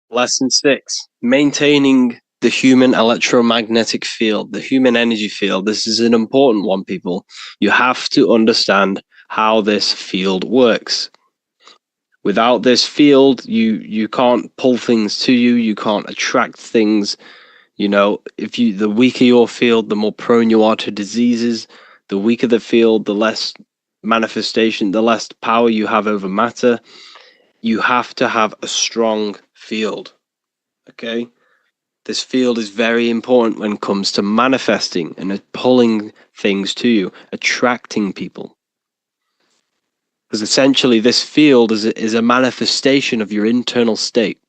Lesson 6, maintaining the human electromagnetic field, the human energy field. This is an important one, people. You have to understand how this field works. Without this field, you can't pull things to you, you can't attract things. If the weaker your field, the more prone you are to diseases. The weaker the field, the less manifestation, the less power you have over matter. You have to have a strong field. Okay? This field is very important when it comes to manifesting and pulling things to you, attracting people. Because essentially this field is a manifestation of your internal state.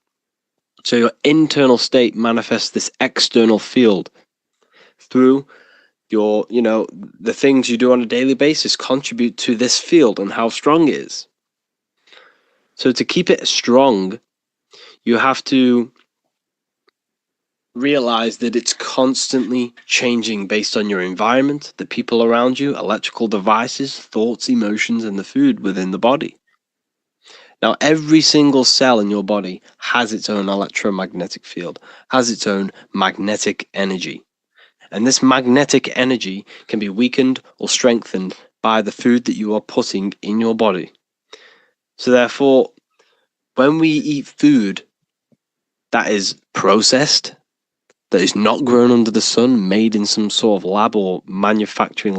So your internal state manifests this external field through your, the things you do on a daily basis contribute to this field and how strong it is. So to keep it strong, you have to realize that it's constantly changing based on your environment, the people around you, electrical devices, thoughts, emotions, and the food within the body. Now, every single cell in your body has its own electromagnetic field, has its own magnetic energy. And this magnetic energy can be weakened or strengthened by the food that you are putting in your body. So therefore, when we eat food that is processed, that is not grown under the sun, made in some sort of lab or manufacturing,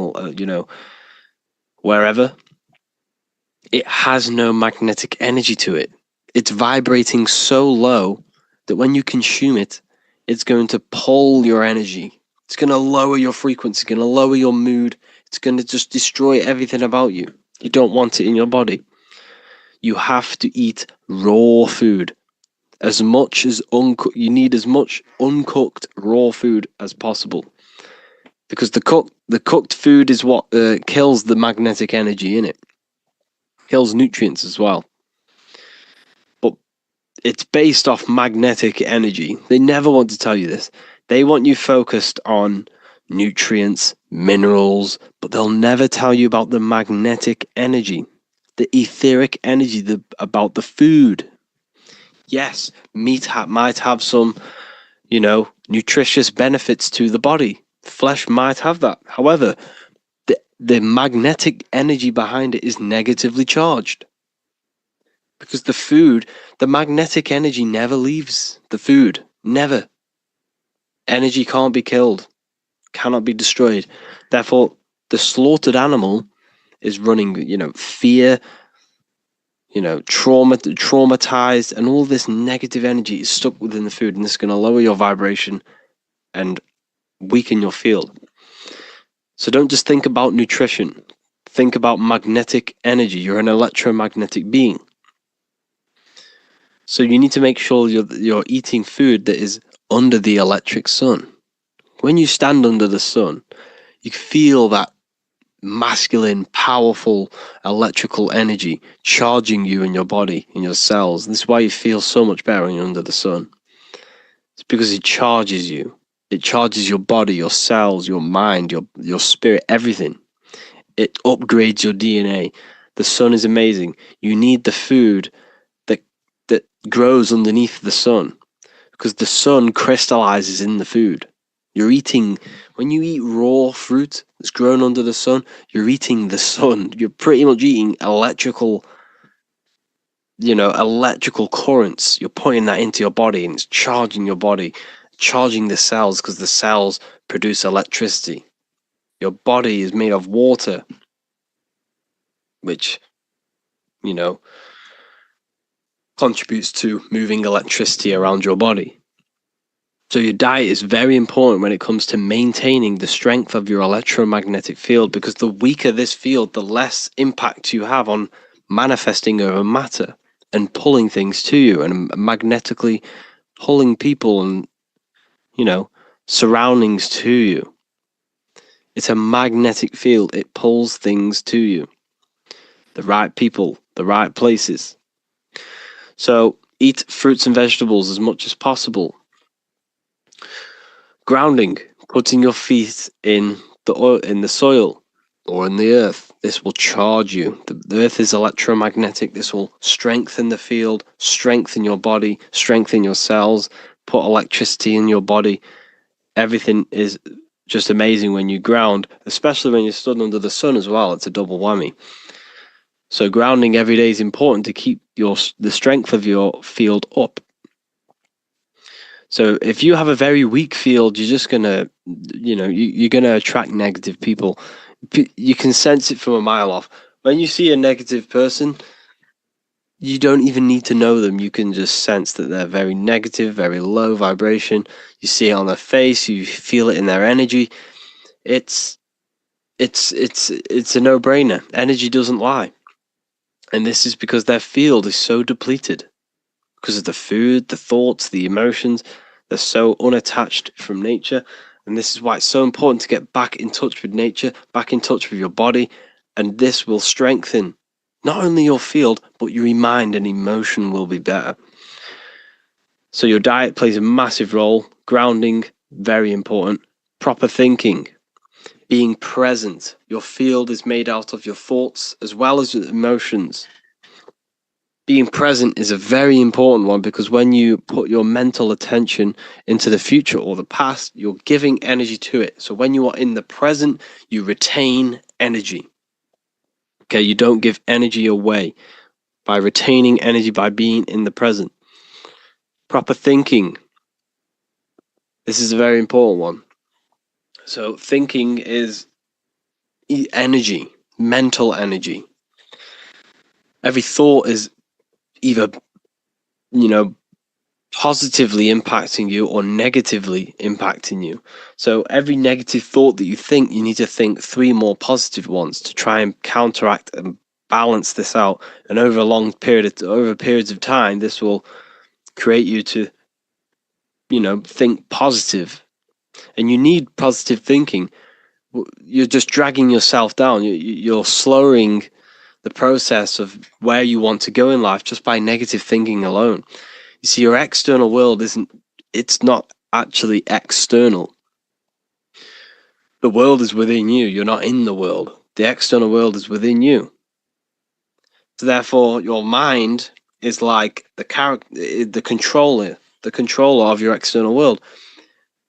wherever, it has no magnetic energy to it. It's vibrating so low that when you consume it, it's going to pull your energy. It's going to lower your frequency, it's going to lower your mood. It's going to just destroy everything about you. You don't want it in your body. You have to eat raw food. As much as you need as much uncooked raw food as possible, because the cooked food is what kills the magnetic energy in it, kills nutrients as well. But it's based off magnetic energy. They never want to tell you this. They want you focused on nutrients, minerals, but they'll never tell you about the magnetic energy, the etheric energy, about the food. Yes, meat might have some, nutritious benefits to the body. Flesh might have that. However, the magnetic energy behind it is negatively charged. Because the magnetic energy never leaves the food. Never. Energy can't be killed, cannot be destroyed. Therefore, the slaughtered animal is running, fear, traumatized, and all this negative energy is stuck within the food, and this is going to lower your vibration and weaken your field. So don't just think about nutrition. Think about magnetic energy. You're an electromagnetic being. So you need to make sure you're eating food that is under the electric sun. When you stand under the sun, you feel that masculine, powerful electrical energy charging you in your body, in your cells. This is why you feel so much better when you're under the sun. It's because it charges you. It charges your body, your cells, your mind, your spirit, everything. It upgrades your DNA. The sun is amazing. You need the food that grows underneath the sun, because the sun crystallizes in the food. When you eat raw fruit that's grown under the sun, you're eating the sun. You're pretty much eating electrical currents. You're putting that into your body, and it's charging your body, charging the cells, because the cells produce electricity. Your body is made of water, which, contributes to moving electricity around your body. So your diet is very important when it comes to maintaining the strength of your electromagnetic field, because the weaker this field, the less impact you have on manifesting over matter and pulling things to you, and magnetically pulling people and, surroundings to you. It's a magnetic field. It pulls things to you. The right people, the right places. So eat fruits and vegetables as much as possible. Grounding, putting your feet in the soil or in the earth. This will charge you. The Earth is electromagnetic. This will strengthen the field, strengthen your body, strengthen your cells, put electricity in your body. Everything is just amazing when you ground, especially when you're stood under the sun as well. It's a double whammy. So grounding every day is important to keep the strength of your field up. So if you have a very weak field, you're just gonna, you're gonna attract negative people. You can sense it from a mile off. When you see a negative person, you don't even need to know them. You can just sense that they're very negative, very low vibration. You see it on their face. You feel it in their energy. It's a no-brainer. Energy doesn't lie, and this is because their field is so depleted because of the food, the thoughts, the emotions. They're so unattached from nature. And this is why it's so important to get back in touch with nature, back in touch with your body. And this will strengthen not only your field, but your mind and emotion will be better. So your diet plays a massive role. Grounding, very important. Proper thinking, being present. Your field is made out of your thoughts as well as emotions. Being present is a very important one, because when you put your mental attention into the future or the past, you're giving energy to it. So when you are in the present, you retain energy. Okay, you don't give energy away by retaining energy by being in the present. Proper thinking. This is a very important one. So thinking is energy, mental energy. Every thought is either, positively impacting you or negatively impacting you. So every negative thought that you think, you need to think 3 more positive ones to try and counteract and balance this out. And over periods of time, this will create you to, think positive. And you need positive thinking. You're just dragging yourself down. You're slowing the process of where you want to go in life just by negative thinking alone. You see, your external world it's not actually external. The world is within you. You're not in the world. The external world is within you. So therefore, your mind is like the controller of your external world,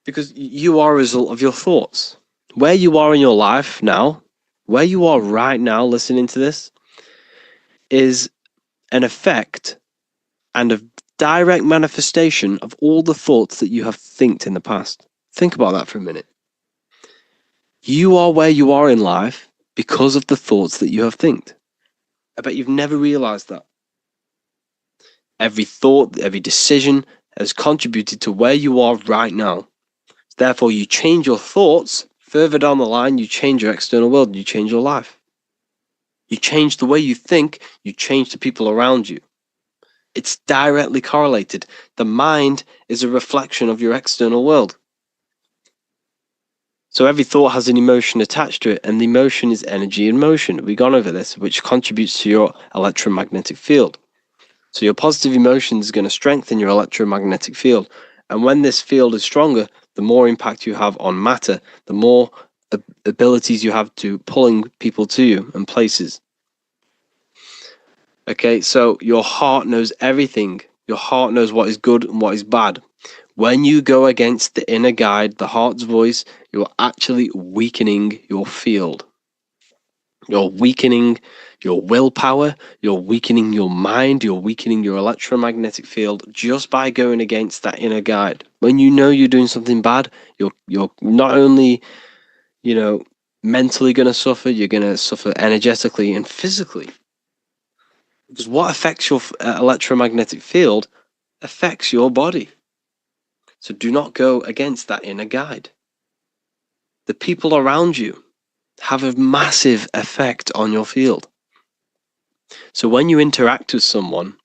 because you are a result of your thoughts. Where you are in your life now, where you are right now listening to this, is an effect and a direct manifestation of all the thoughts that you have thinked in the past. Think about that for a minute. You are where you are in life because of the thoughts that you have thinked. I bet you've never realized that. Every thought, every decision has contributed to where you are right now. Therefore, you change your thoughts, further down the line, you change your external world, you change your life. You change the way you think, you change the people around you. It's directly correlated. The mind is a reflection of your external world. So every thought has an emotion attached to it, and the emotion is energy in motion. We've gone over this, which contributes to your electromagnetic field. So your positive emotion is going to strengthen your electromagnetic field. And when this field is stronger, the more impact you have on matter, the more abilities you have to pulling people to you and places. Okay, so your heart knows everything. Your heart knows what is good and what is bad. When you go against the inner guide, the heart's voice, you're actually weakening your field. You're weakening your willpower, you're weakening your mind, you're weakening your electromagnetic field just by going against that inner guide. When you know you're doing something bad, you're not only, mentally going to suffer, you're going to suffer energetically and physically. Because what affects your electromagnetic field affects your body. So do not go against that inner guide. The people around you have a massive effect on your field. So when you interact with someone,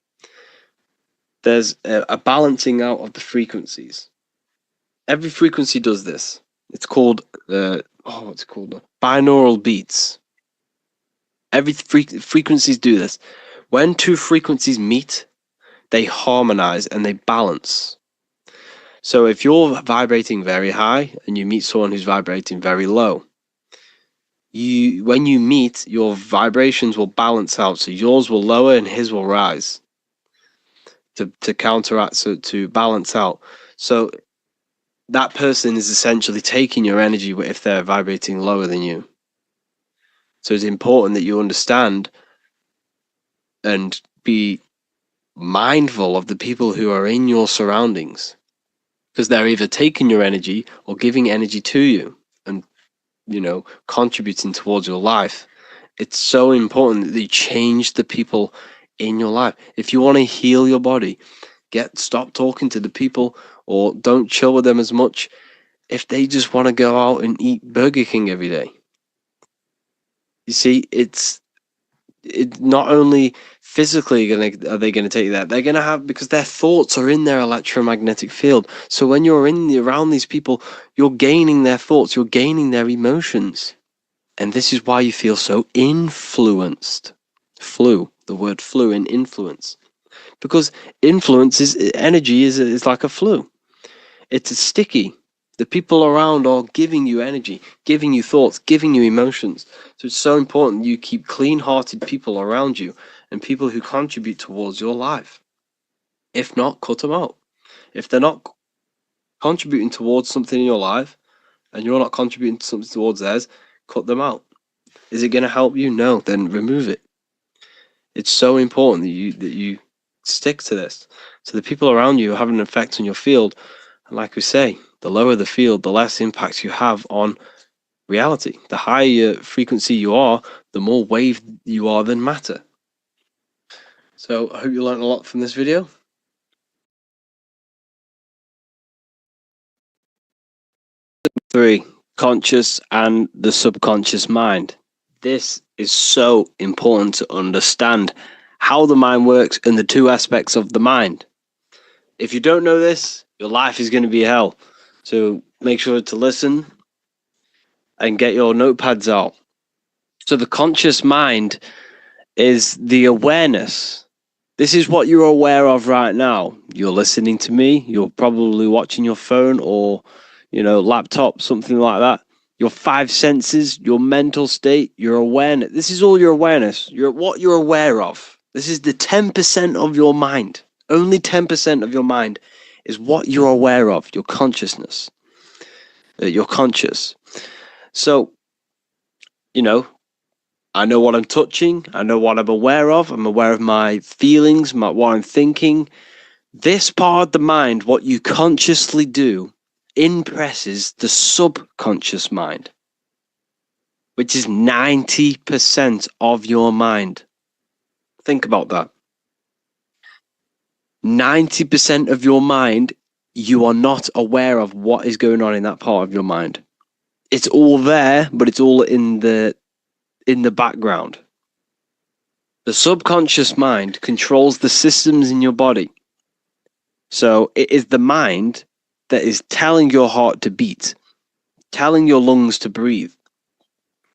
there's a balancing out of the frequencies. Every frequency does this. It's called, binaural beats. Every frequencies do this. When 2 frequencies meet, they harmonize and they balance. So if you're vibrating very high and you meet someone who's vibrating very low, when you meet, your vibrations will balance out. So yours will lower and his will rise to counteract, so to balance out. So that person is essentially taking your energy if they're vibrating lower than you. So it's important that you understand and be mindful of the people who are in your surroundings, because they're either taking your energy or giving energy to you and, contributing towards your life. It's so important that you change the people in your life. If you want to heal your body, stop talking to the people, or don't chill with them as much if they just want to go out and eat Burger King every day. You see, it's not only physically are they going to take that, they're going to have, because their thoughts are in their electromagnetic field. So when you're around these people, you're gaining their thoughts, you're gaining their emotions. And this is why you feel so influenced. The word flu in influence. Because influence energy is like a flu. It's sticky. The people around are giving you energy, giving you thoughts, giving you emotions. So it's so important you keep clean-hearted people around you and people who contribute towards your life. If not, cut them out. If they're not contributing towards something in your life and you're not contributing something towards theirs, cut them out. Is it going to help you? No, then remove it. It's so important that you stick to this. So the people around you have an effect on your field. And like we say, the lower the field, the less impact you have on reality. The higher frequency you are, the more wave you are than matter. So I hope you learned a lot from this video. Three, conscious and the subconscious mind. This is so important to understand how the mind works and the two aspects of the mind. If you don't know this, your life is going to be hell. So make sure to listen and get your notepads out. So the conscious mind is the awareness. This is what you're aware of right now. You're listening to me. You're probably watching your phone or, laptop, something like that. Your five senses, your mental state, your awareness. This is all your awareness. What you're aware of. This is the 10% of your mind. Only 10% of your mind is what you're aware of, your consciousness. You're conscious. So, I know what I'm touching. I know what I'm aware of. I'm aware of my feelings, what I'm thinking. This part of the mind, what you consciously do, impresses the subconscious mind, which is 90% of your mind. Think about that. 90% of your mind, you are not aware of what is going on in that part of your mind. It's all there, but it's all in the background. The subconscious mind controls the systems in your body. So it is the mind that is telling your heart to beat, telling your lungs to breathe,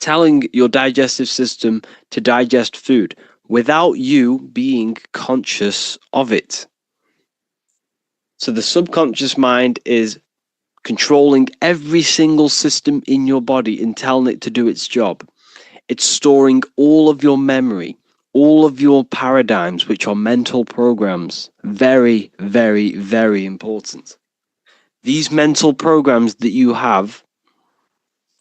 telling your digestive system to digest food without you being conscious of it. So the subconscious mind is controlling every single system in your body and telling it to do its job. It's storing all of your memory, all of your paradigms, which are mental programs. Very, very, very important. These mental programs that you have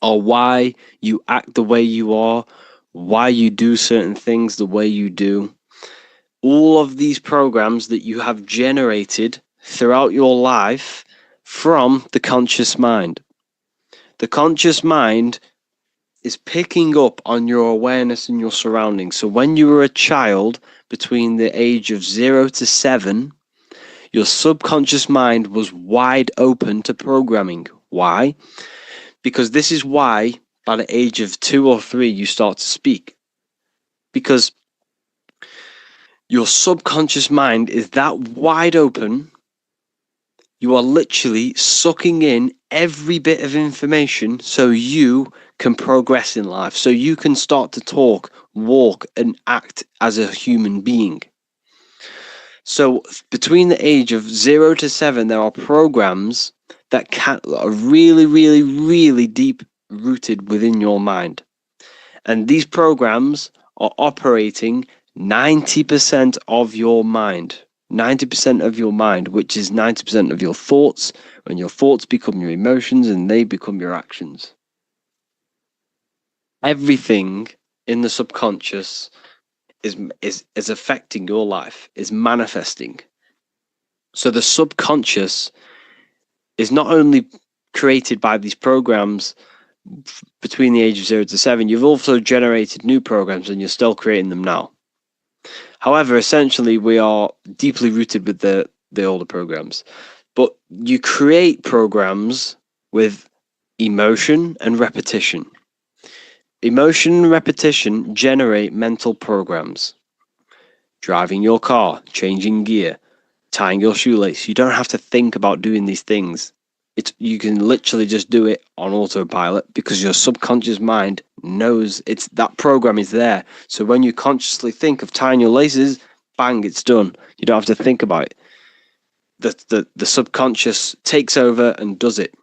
are why you act the way you are, why you do certain things the way you do. All of these programs that you have generated throughout your life from the conscious mind. The conscious mind is picking up on your awareness and your surroundings. So when you were a child, between the age of 0 to 7, your subconscious mind was wide open to programming. Why? Because this is why by the age of 2 or 3 you start to speak. Because your subconscious mind is that wide open. You are literally sucking in every bit of information so you can progress in life, so you can start to talk, walk, and act as a human being. So between the age of 0 to 7, there are programs that are really, really, really deep rooted within your mind. And these programs are operating 90% of your mind. 90% of your mind, which is 90% of your thoughts, and your thoughts become your emotions and they become your actions. Everything in the subconscious is affecting your life, is manifesting. So the subconscious is not only created by these programs between the age of 0 to 7, you've also generated new programs and you're still creating them now. However, essentially, we are deeply rooted with the older programs. But you create programs with emotion and repetition. Emotion and repetition generate mental programs. Driving your car, changing gear, tying your shoelace. You don't have to think about doing these things. You can literally just do it on autopilot because your subconscious mind knows that program is there. So when you consciously think of tying your laces, bang, it's done. You don't have to think about it. The subconscious takes over and does it.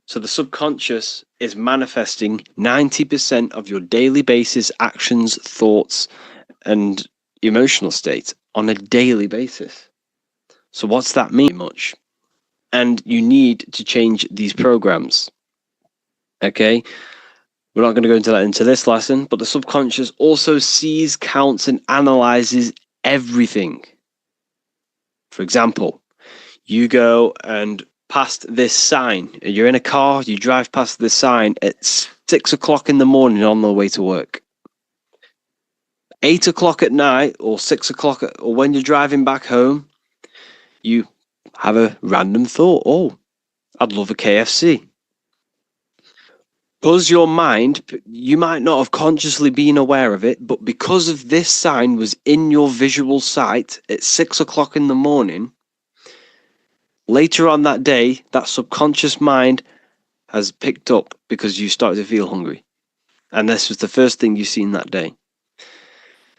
So the subconscious is manifesting 90% of your daily basis actions, thoughts, and emotional state on a daily basis. So what's that mean? Much. And you need to change these programs. Okay? We're not going to go into this lesson, but the subconscious also sees, counts, and analyzes everything. For example, you go and past this sign. You're in a car, you drive past this sign at 6 o'clock in the morning on the way to work. 8 o'clock at night or 6 o'clock, or when you're driving back home, you have a random thought, oh, I'd love a KFC. Because your mind, you might not have consciously been aware of it, but because of this sign was in your visual sight at 6 o'clock in the morning, later on that day, that subconscious mind has picked up because you started to feel hungry. And this was the first thing you seen that day.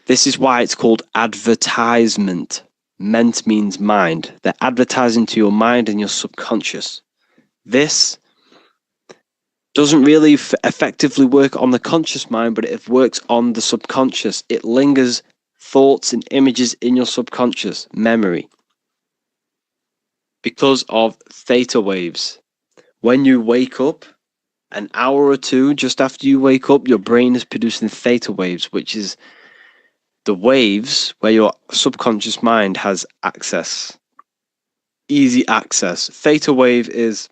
This is why it's called advertisement. Ment means mind. They're advertising to your mind and your subconscious. This doesn't really effectively work on the conscious mind, but it works on the subconscious. It lingers thoughts and images in your subconscious memory because of theta waves. When you wake up, an hour or two just after you wake up, your brain is producing theta waves, which is the waves where your subconscious mind has access, easy access. Theta wave is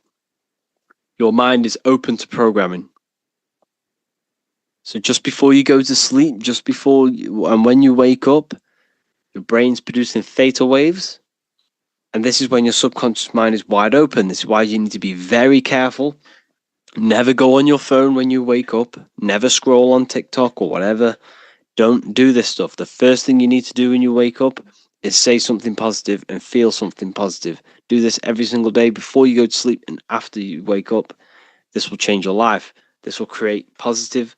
your mind is open to programming. So just before you go to sleep, and when you wake up, your brain's producing theta waves. And this is when your subconscious mind is wide open. This is why you need to be very careful. Never go on your phone when you wake up. Never scroll on TikTok or whatever. Don't do this stuff. The first thing you need to do when you wake up is say something positive and feel something positive. Do this every single day before you go to sleep and after you wake up. This will change your life. This will create positive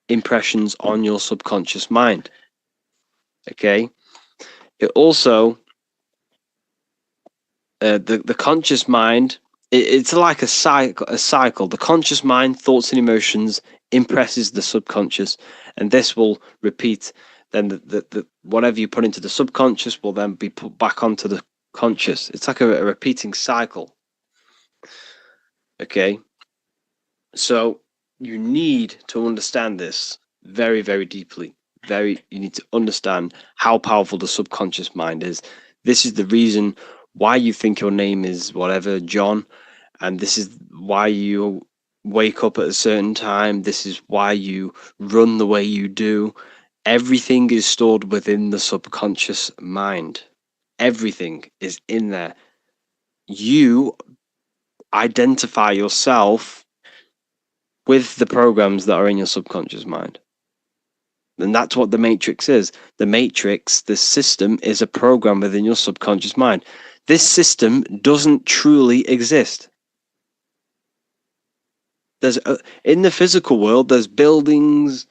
impressions on your subconscious mind. Okay? It also, the conscious mind, it's like a cycle. The conscious mind, thoughts and emotions impresses the subconscious, and this will repeat. Then the whatever you put into the subconscious will then be put back onto the conscious. It's like a repeating cycle. Okay, so you need to understand this very, very deeply. You need to understand how powerful the subconscious mind is. This is the reason why you think your name is whatever, John, and this is why you wake up at a certain time. This is why you run the way you do. Everything is stored within the subconscious mind. Everything is in there. You identify yourself with the programs that are in your subconscious mind. And that's what the matrix is. The matrix, the system, is a program within your subconscious mind. This system doesn't truly exist. In the physical world, there's buildings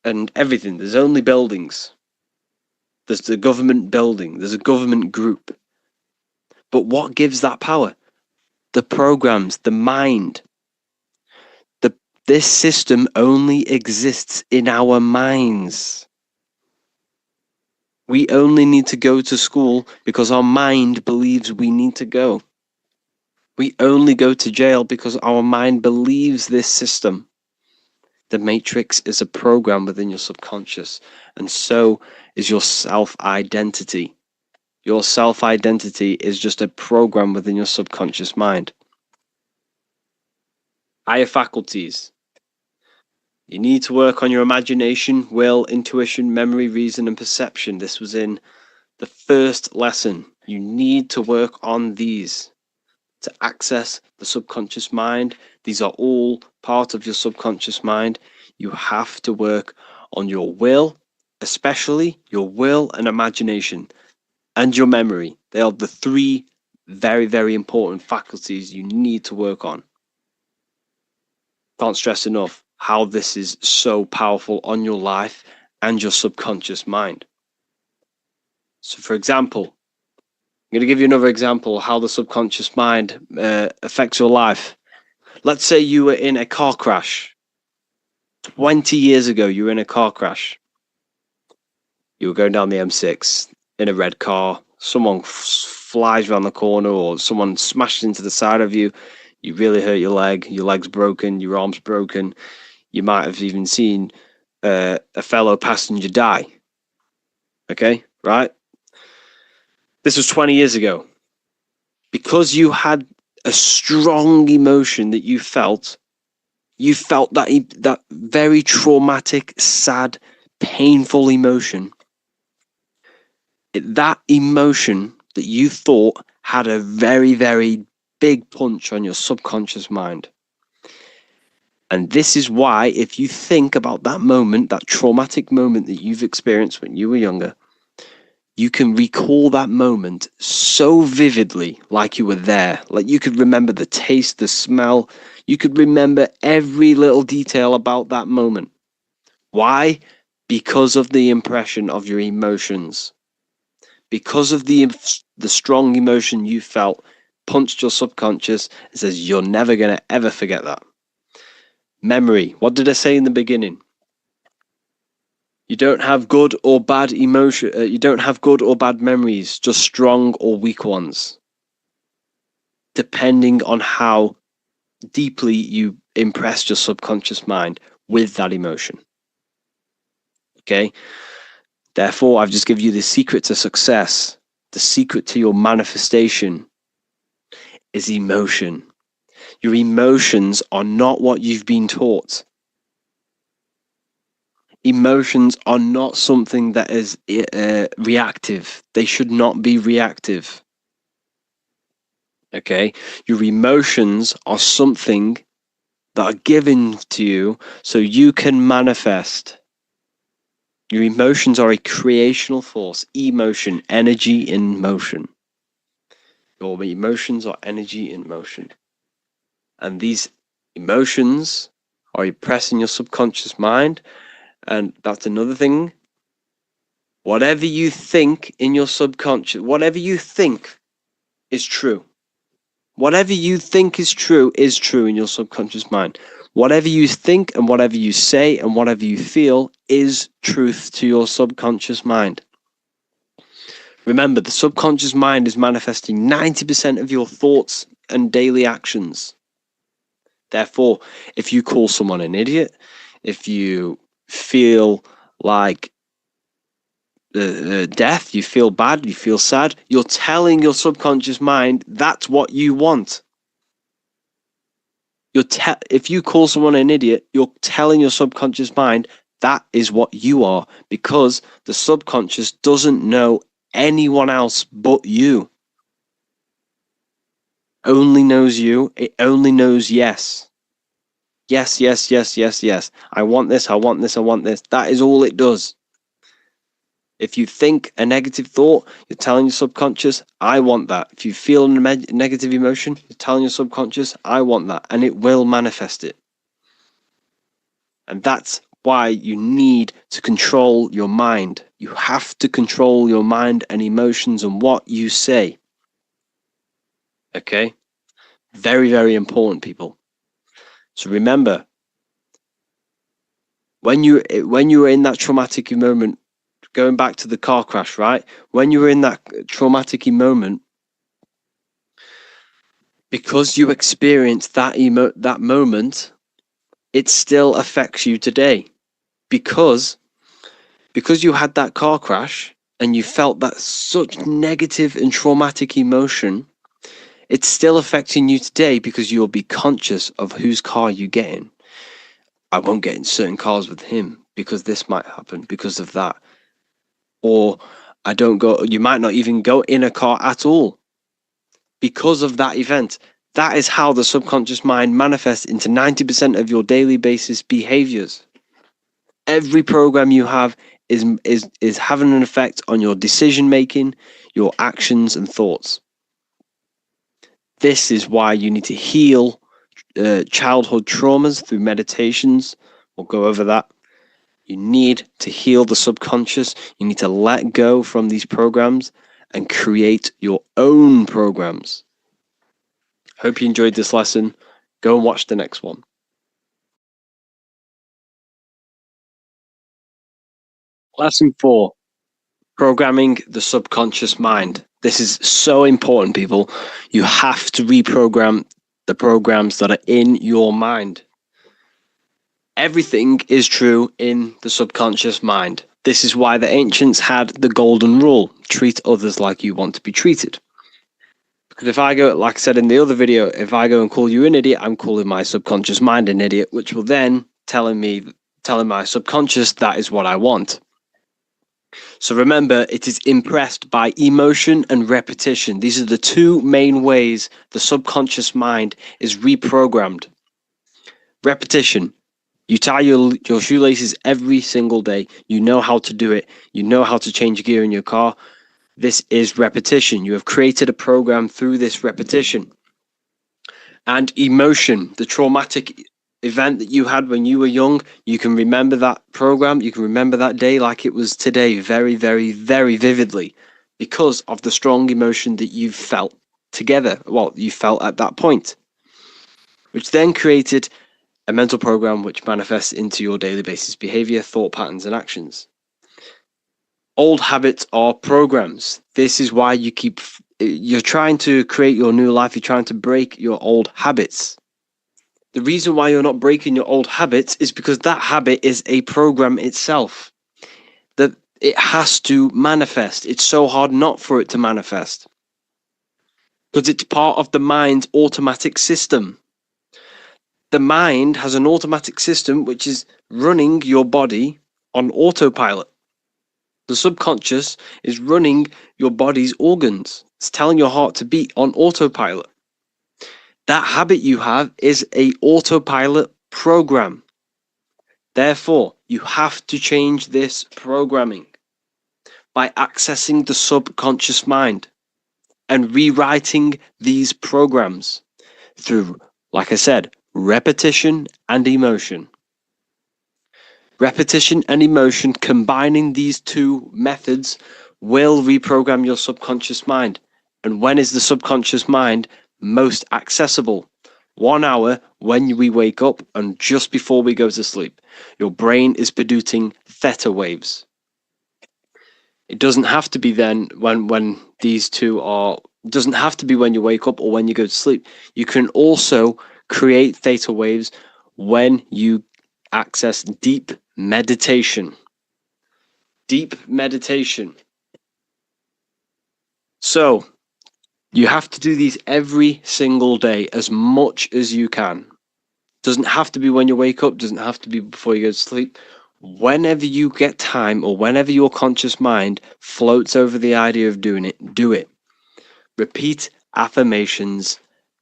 and everything. There's only buildings. There's the government building. There's a government group. But what gives that power? The programs, the mind. This system only exists in our minds. We only need to go to school because our mind believes we need to go. We only go to jail because our mind believes this system. The matrix is a program within your subconscious, and so is your self-identity. Your self-identity is just a program within your subconscious mind. Higher faculties. You need to work on your imagination, will, intuition, memory, reason, and perception. This was in the first lesson. You need to work on these to access the subconscious mind. These are all part of your subconscious mind. You have to work on your will, especially your will and imagination, and your memory. They are the three very, very important faculties you need to work on. Can't stress enough how this is so powerful on your life and your subconscious mind. So, for example, I'm going to give you another example of how the subconscious mind affects your life. Let's say you were in a car crash. 20 years ago, you were in a car crash. You were going down the M6 in a red car. Someone flies around the corner, or someone smashes into the side of you. You really hurt your leg. Your leg's broken. Your arm's broken. You might have even seen a fellow passenger die. Okay, right? This was 20 years ago. Because you had a strong emotion that you felt that very traumatic, sad, painful emotion. That emotion that you thought had a very, very big punch on your subconscious mind. And this is why, if you think about that moment, that traumatic moment that you've experienced when you were younger, you can recall that moment so vividly, like you were there. Like you could remember the taste, the smell. You could remember every little detail about that moment. Why? Because of the impression of your emotions. Because of the strong emotion you felt punched your subconscious and says, you're never going to ever forget that. Memory. What did I say in the beginning? You don't have good or bad emotion. You don't have good or bad memories, just strong or weak ones, depending on how deeply you impressed your subconscious mind with that emotion. Okay. Therefore, I've just given you the secret to success. The secret to your manifestation is emotion. Your emotions are not what you've been taught. Emotions are not something that is reactive. They should not be reactive. Okay? Your emotions are something that are given to you so you can manifest. Your emotions are a creational force. Emotion, energy in motion. Your emotions are energy in motion. And these emotions are impressed in your subconscious mind. And that's another thing. Whatever you think in your subconscious, whatever you think is true. Whatever you think is true in your subconscious mind. Whatever you think and whatever you say and whatever you feel is truth to your subconscious mind. Remember, the subconscious mind is manifesting 90% of your thoughts and daily actions. Therefore, if you call someone an idiot, if you feel like death, you feel bad, you feel sad, you're telling your subconscious mind that's what you want. If you call someone an idiot, you're telling your subconscious mind that is what you are, because the subconscious doesn't know anyone else but you. Only knows you. It only knows yes. Yes, yes, yes, yes, yes. I want this, I want this, I want this. That is all it does. If you think a negative thought, you're telling your subconscious, I want that. If you feel a negative emotion, you're telling your subconscious, I want that. And it will manifest it. And that's why you need to control your mind. You have to control your mind and emotions and what you say. Okay? Very, very important, people. So remember, When you were in that traumatic moment, going back to the car crash, right? When you were in that traumatic moment, because you experienced that moment, it still affects you today. Because you had that car crash and you felt that such negative and traumatic emotion, it's still affecting you today because you'll be conscious of whose car you get in. I won't get in certain cars with him because this might happen because of that. Or you might not even go in a car at all because of that event. That is how the subconscious mind manifests into 90% of your daily basis behaviors. Every program you have is having an effect on your decision making, your actions and thoughts. This is why you need to heal childhood traumas through meditations. We'll go over that. You need to heal the subconscious. You need to let go from these programs and create your own programs. Hope you enjoyed this lesson. Go and watch the next one. Lesson 4. Programming the subconscious mind. This is so important, people. You have to reprogram the programs that are in your mind. Everything is true in the subconscious mind. This is why the ancients had the golden rule: treat others like you want to be treated. Because if I go, like I said in the other video, if I go and call you an idiot, I'm calling my subconscious mind an idiot, which will then telling my subconscious that is what I want. So remember, it is impressed by emotion and repetition. These are the two main ways the subconscious mind is reprogrammed. Repetition. You tie your shoelaces every single day. You know how to do it. You know how to change gear in your car. This is repetition. You have created a program through this repetition. And emotion, the traumatic event that you had when you were young, you can remember that program, you can remember that day like it was today, very, very, very vividly, because of the strong emotion that you felt together. Well, you felt at that point, which then created a mental program which manifests into your daily basis behavior, thought patterns, and actions. Old habits are programs. This is why you're trying to create your new life. You're trying to break your old habits. The reason why you're not breaking your old habits is because that habit is a program itself. That it has to manifest. It's so hard not for it to manifest. Because it's part of the mind's automatic system. The mind has an automatic system which is running your body on autopilot. The subconscious is running your body's organs. It's telling your heart to beat on autopilot. That habit you have is an autopilot program. Therefore, you have to change this programming by accessing the subconscious mind and rewriting these programs through, like I said, repetition and emotion. Repetition and emotion, combining these two methods, will reprogram your subconscious mind. And when is the subconscious mind most accessible? 1 hour when we wake up and just before we go to sleep. Your brain is producing theta waves. It doesn't have to be then when these two are, it doesn't have to be when you wake up or when you go to sleep. You can also create theta waves when you access deep meditation. Deep meditation. So you have to do these every single day as much as you can. Doesn't have to be when you wake up, doesn't have to be before you go to sleep. Whenever you get time or whenever your conscious mind floats over the idea of doing it, do it. Repeat affirmations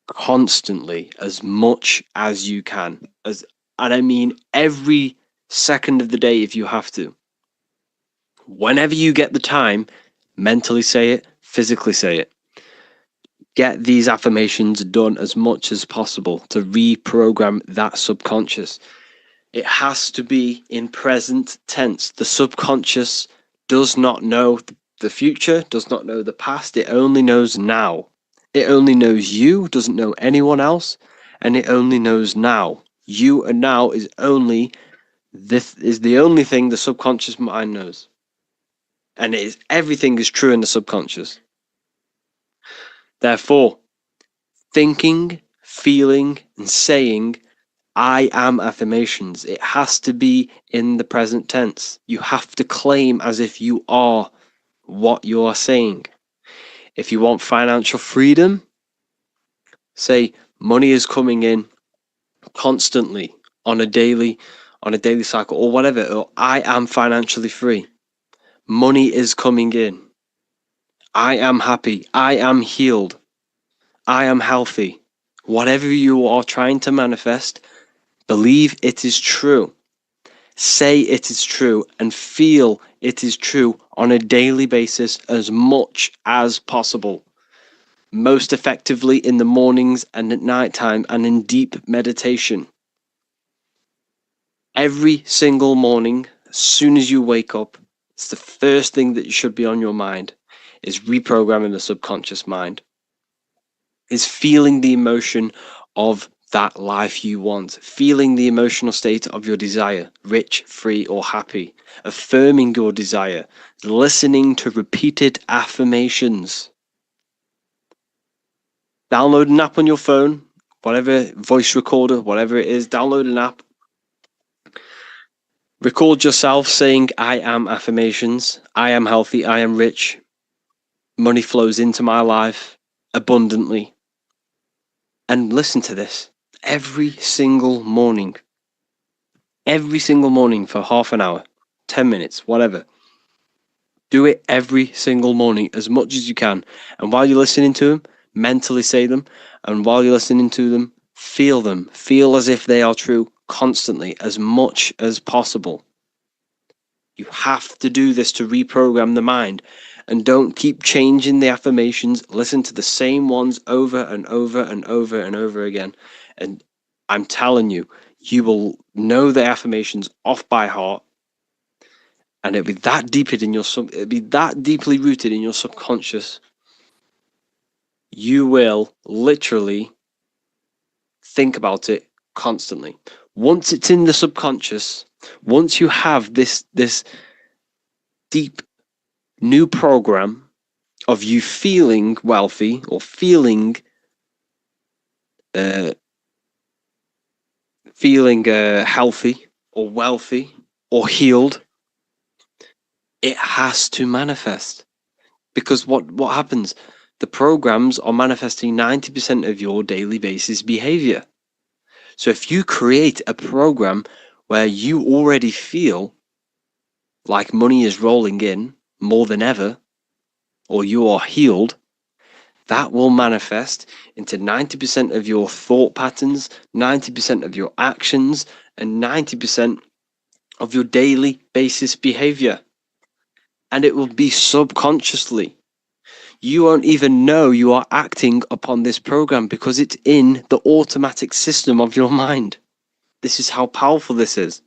constantly as much as you can. And I mean every second of the day if you have to. Whenever you get the time, mentally say it, physically say it. Get these affirmations done as much as possible to reprogram that subconscious. It has to be in present tense. The subconscious does not know the future, does not know the past. It only knows now. It only knows you, doesn't know anyone else, and it only knows now. You and now is only This is the only thing the subconscious mind knows. And everything is true in the subconscious. Therefore, thinking, feeling, and saying I am affirmations. It has to be in the present tense. You have to claim as if you are what you are saying. If you want financial freedom, say money is coming in constantly on a daily cycle or whatever, or I am financially free. Money is coming in. I am happy. I am healed. I am healthy. Whatever you are trying to manifest, believe it is true. Say it is true and feel it is true on a daily basis as much as possible. Most effectively in the mornings and at nighttime and in deep meditation. Every single morning, as soon as you wake up, it's the first thing that should be on your mind is reprogramming the subconscious mind. Is feeling the emotion of that life you want, feeling the emotional state of your desire, rich, free, or happy, affirming your desire, listening to repeated affirmations. Download an app on your phone, whatever, voice recorder, whatever it is, download an app. Record yourself saying, I am affirmations, I am healthy, I am rich, money flows into my life abundantly. And listen to this every single morning for half an hour, 10 minutes, whatever. Do it every single morning as much as you can. And while you're listening to them, mentally say them. And while you're listening to them. Feel as if they are true constantly, as much as possible. You have to do this to reprogram the mind. And don't keep changing the affirmations. Listen to the same ones over and over and over and over again. And I'm telling you, you will know the affirmations off by heart. And it'll be that deeply rooted in your subconscious. You will literally think about it constantly. Once it's in the subconscious, once you have this deep new program of you feeling wealthy or feeling healthy or wealthy or healed, it has to manifest. Because what happens? The programs are manifesting 90% of your daily basis behavior. So if you create a program where you already feel like money is rolling in more than ever, or you are healed, that will manifest into 90% of your thought patterns, 90% of your actions, and 90% of your daily basis behavior. And it will be subconsciously. You won't even know you are acting upon this program because it's in the automatic system of your mind. This is how powerful this is.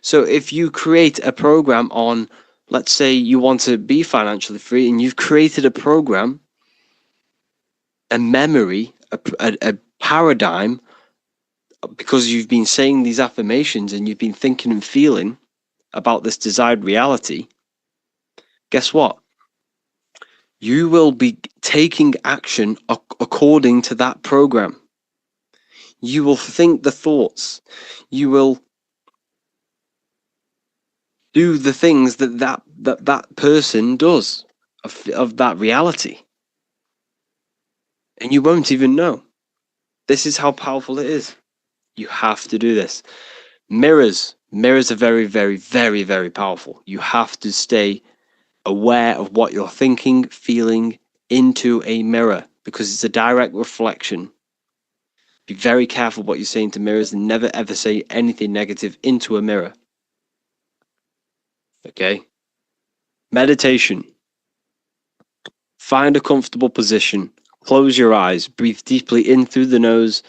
So if you create a program on, let's say you want to be financially free and you've created a program, a memory, a paradigm, because you've been saying these affirmations and you've been thinking and feeling about this desired reality, guess what? You will be taking action according to that program. You will think the thoughts. You will do the things that person does of that reality. And you won't even know. This is how powerful it is. You have to do this. Mirrors are very, very, very, very powerful. You have to stay aware of what you're thinking, feeling into a mirror because it's a direct reflection. Be very careful what you're saying to mirrors and never ever say anything negative into a mirror. Okay? Meditation. Find a comfortable position. Close your eyes. Breathe deeply in through the nose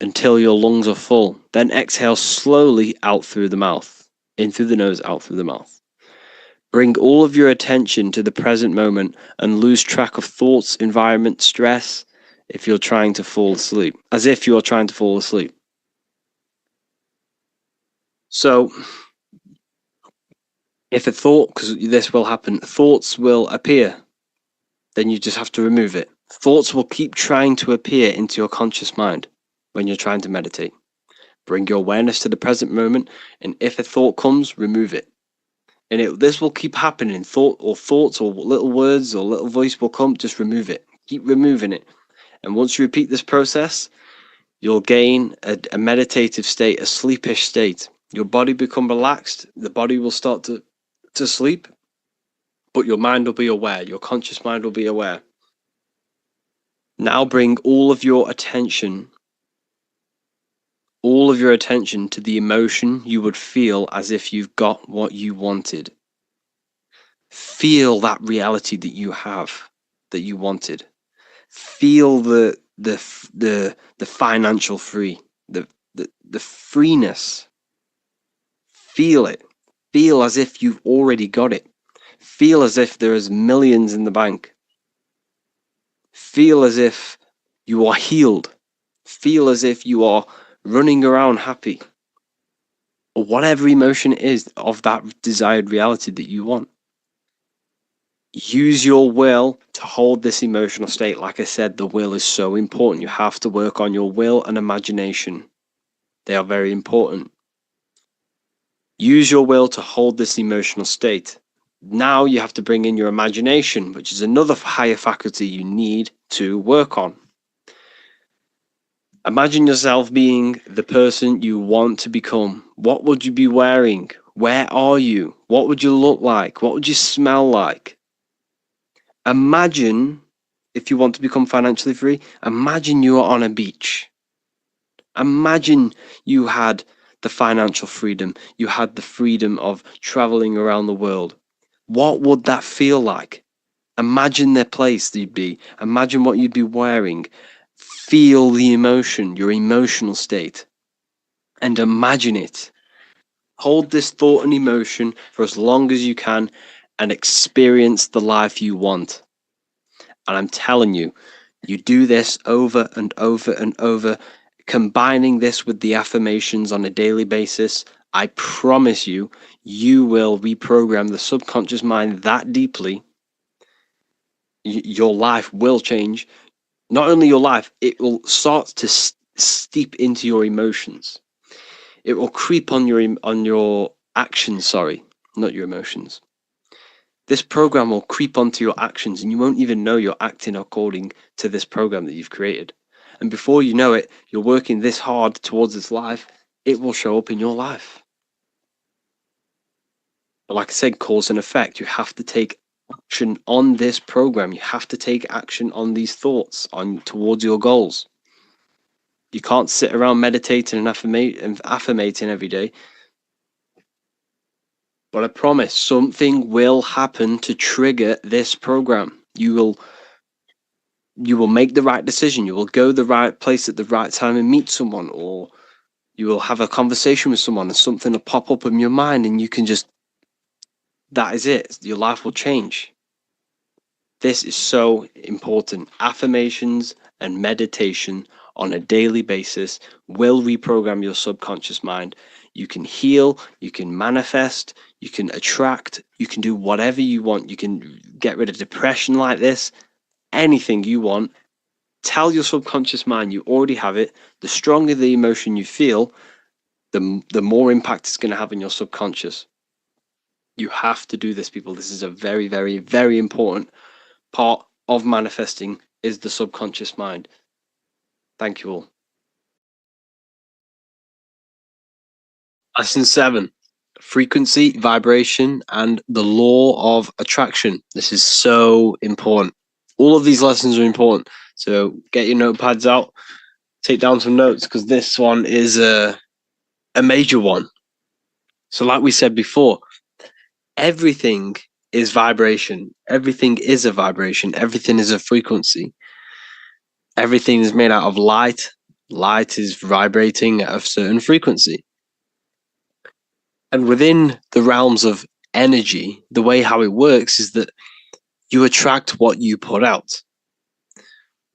until your lungs are full. Then exhale slowly out through the mouth. In through the nose, out through the mouth. Bring all of your attention to the present moment and lose track of thoughts, environment, stress, if you're trying to fall asleep. As if you're trying to fall asleep. So if a thought, because this will happen, thoughts will appear, then you just have to remove it. Thoughts will keep trying to appear into your conscious mind when you're trying to meditate. Bring your awareness to the present moment, and if a thought comes, remove it. And this will keep happening. Thoughts or little words or little voice will come, just remove it. Keep removing it. And once you repeat this process, you'll gain a meditative state, a sleepish state. Your body become relaxed, the body will start to sleep, but your mind will be aware, your conscious mind will be aware. Now bring all of your attention to the emotion you would feel as if you've got what you wanted. Feel that reality that you have, that you wanted. Feel the financial free, the freeness. Feel it. Feel as if you've already got it. Feel as if there is millions in the bank. Feel as if you are healed. Feel as if you are running around happy. Or whatever emotion it is of that desired reality that you want. Use your will to hold this emotional state. Like I said, the will is so important. You have to work on your will and imagination. They are very important. Use your will to hold this emotional state. Now you have to bring in your imagination, which is another higher faculty you need to work on. Imagine yourself being the person you want to become. What would you be wearing? Where are you? What would you look like? What would you smell like? Imagine, if you want to become financially free, imagine you are on a beach. Imagine you had the financial freedom. You had the freedom of traveling around the world. What would that feel like? Imagine the place you'd be. Imagine what you'd be wearing. Feel the emotion, your emotional state, and imagine it. Hold this thought and emotion for as long as you can and experience the life you want. And I'm telling you, you do this over and over and over, combining this with the affirmations on a daily basis. I promise you, you will reprogram the subconscious mind that deeply. Your life will change. Not only your life, it will start to steep into your emotions. It will creep on your actions, sorry, not your emotions. This program will creep onto your actions and you won't even know you're acting according to this program that you've created. And before you know it, you're working this hard towards this life, it will show up in your life. But like I said, cause and effect. You have to take action on this program. You have to take action on these thoughts towards your goals. You can't sit around meditating and affirmating every day. But I promise something will happen to trigger this program. You will make the right decision. You will go the right place at the right time and meet someone, or you will have a conversation with someone and something will pop up in your mind and you can that is it. Your life will change. This is so important. Affirmations and meditation on a daily basis will reprogram your subconscious mind. You can heal, you can manifest, you can attract, you can do whatever you want. You can get rid of depression like this, anything you want. Tell your subconscious mind you already have it. The stronger the emotion you feel, the more impact it's going to have in your subconscious. You have to do this, people. This is a very, very, very important part of manifesting, is the subconscious mind. Thank you all. Lesson 7, frequency, vibration, and the law of attraction. This is so important. All of these lessons are important. So get your notepads out, take down some notes, because this one is a major one. So like we said before, everything is vibration. Everything is a vibration. Everything is a frequency. Everything is made out of light. Light is vibrating at a certain frequency. And within the realms of energy, the way how it works is that you attract what you put out.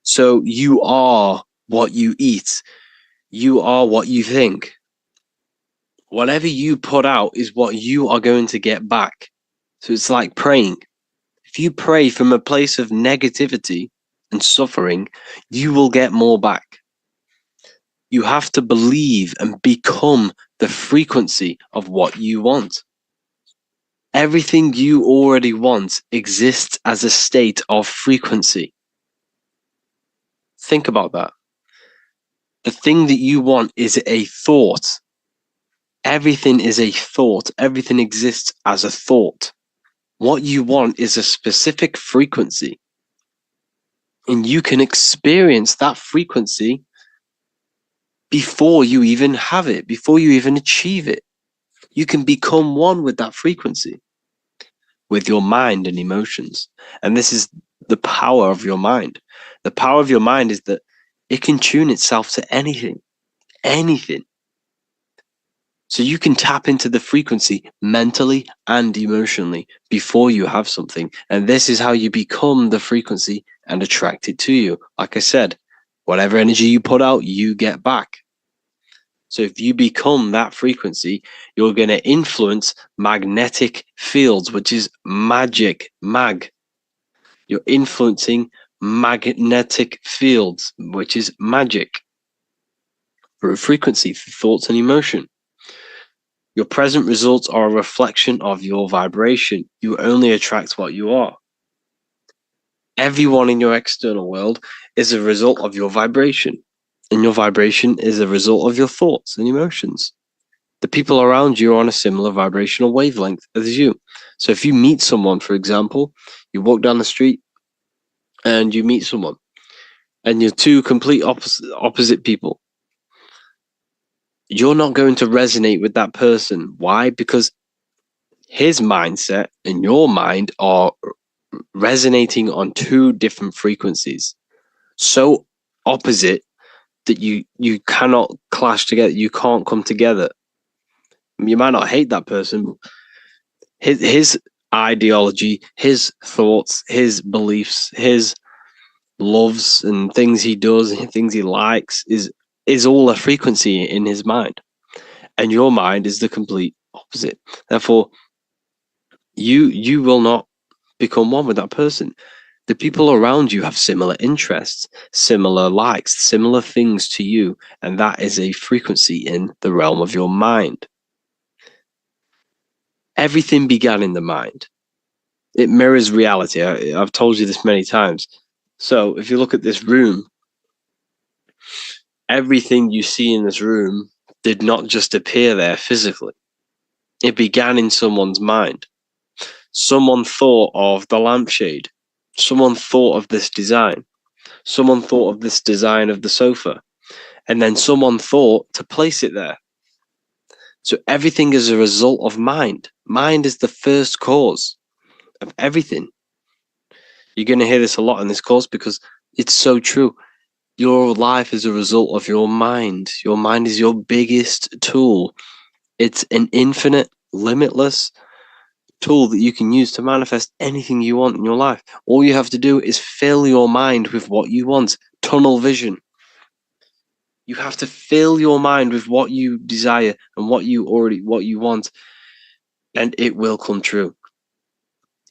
So you are what you eat. You are what you think. Whatever you put out is what you are going to get back. So it's like praying. If you pray from a place of negativity and suffering, you will get more back. You have to believe and become the frequency of what you want. Everything you already want exists as a state of frequency. Think about that. The thing that you want is a thought. Everything is a thought. Everything exists as a thought. What you want is a specific frequency. And you can experience that frequency before you even have it, before you even achieve it. You can become one with that frequency, with your mind and emotions. And this is the power of your mind. The power of your mind is that it can tune itself to anything, anything. So you can tap into the frequency mentally and emotionally before you have something. And this is how you become the frequency and attract it to you. Like I said, whatever energy you put out, you get back. So if you become that frequency, you're going to influence magnetic fields, which is magic, mag. You're influencing magnetic fields, which is magic, through frequency, through thoughts and emotion. Your present results are a reflection of your vibration. You only attract what you are. Everyone in your external world is a result of your vibration. And your vibration is a result of your thoughts and emotions. The people around you are on a similar vibrational wavelength as you. So if you meet someone, for example, you walk down the street and you meet someone, and you're two complete opposite people, you're not going to resonate with that person. Why? Because his mindset and your mind are resonating on two different frequencies, so opposite that you cannot clash together. You can't come together. You might not hate that person. His ideology, his thoughts, his beliefs, his loves and things he does, things he likes is all a frequency in his mind, and your mind is the complete opposite. Therefore, you will not become one with that person. The people around you have similar interests, similar likes, similar things to you, and that is a frequency in the realm of your mind. Everything began in the mind. It mirrors reality. I've told you this many times. So if you look at this room, everything you see in this room did not just appear there physically. It began in someone's mind. Someone thought of the lampshade. Someone thought of this design. Someone thought of this design of the sofa. And then someone thought to place it there. So everything is a result of mind. Mind is the first cause of everything. You're going to hear this a lot in this course because it's so true. Your life is a result of your mind. Your mind is your biggest tool. It's an infinite, limitless tool that you can use to manifest anything you want in your life. All you have to do is fill your mind with what you want. Tunnel vision. You have to fill your mind with what you desire and what you want, and it will come true.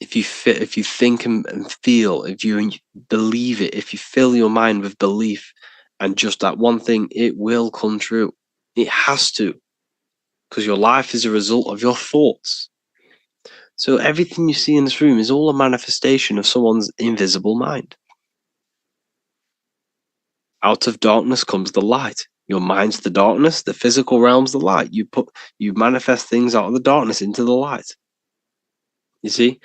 If you think and feel, if you believe it, if you fill your mind with belief and just that one thing, it will come true. It has to, because your life is a result of your thoughts. So everything you see in this room is all a manifestation of someone's invisible mind. Out of darkness comes the light. Your mind's the darkness, the physical realm's the light. You manifest things out of the darkness into the light. You see?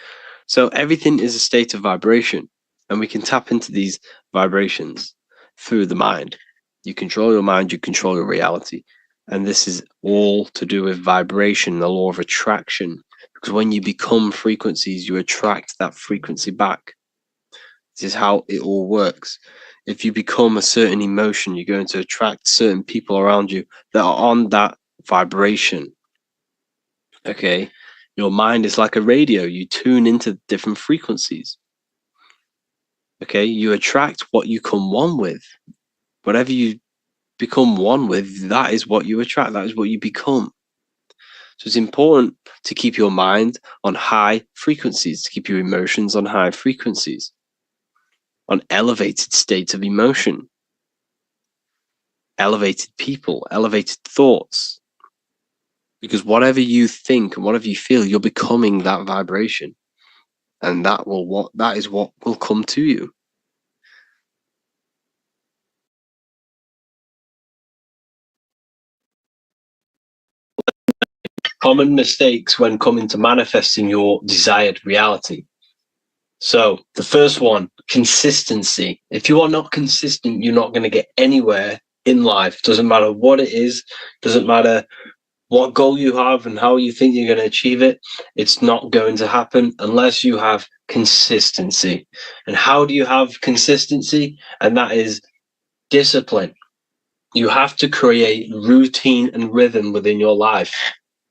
So everything is a state of vibration, and we can tap into these vibrations through the mind. You control your mind, you control your reality. And this is all to do with vibration, the law of attraction. Because when you become frequencies, you attract that frequency back. This is how it all works. If you become a certain emotion, you're going to attract certain people around you that are on that vibration. Okay? Your mind is like a radio. You tune into different frequencies. Okay? You attract what you come one with. Whatever you become one with, that is what you attract. That is what you become. So it's important to keep your mind on high frequencies, to keep your emotions on high frequencies, on elevated states of emotion, elevated people, elevated thoughts. Because whatever you think and whatever you feel, you're becoming that vibration. And that is what will come to you. Common mistakes when coming to manifesting your desired reality. So the first one, consistency. If you are not consistent, you're not going to get anywhere in life. Doesn't matter what it is, doesn't matter what goal you have and how you think you're going to achieve it. It's not going to happen unless you have consistency. And how do you have consistency? And that is discipline. You have to create routine and rhythm within your life.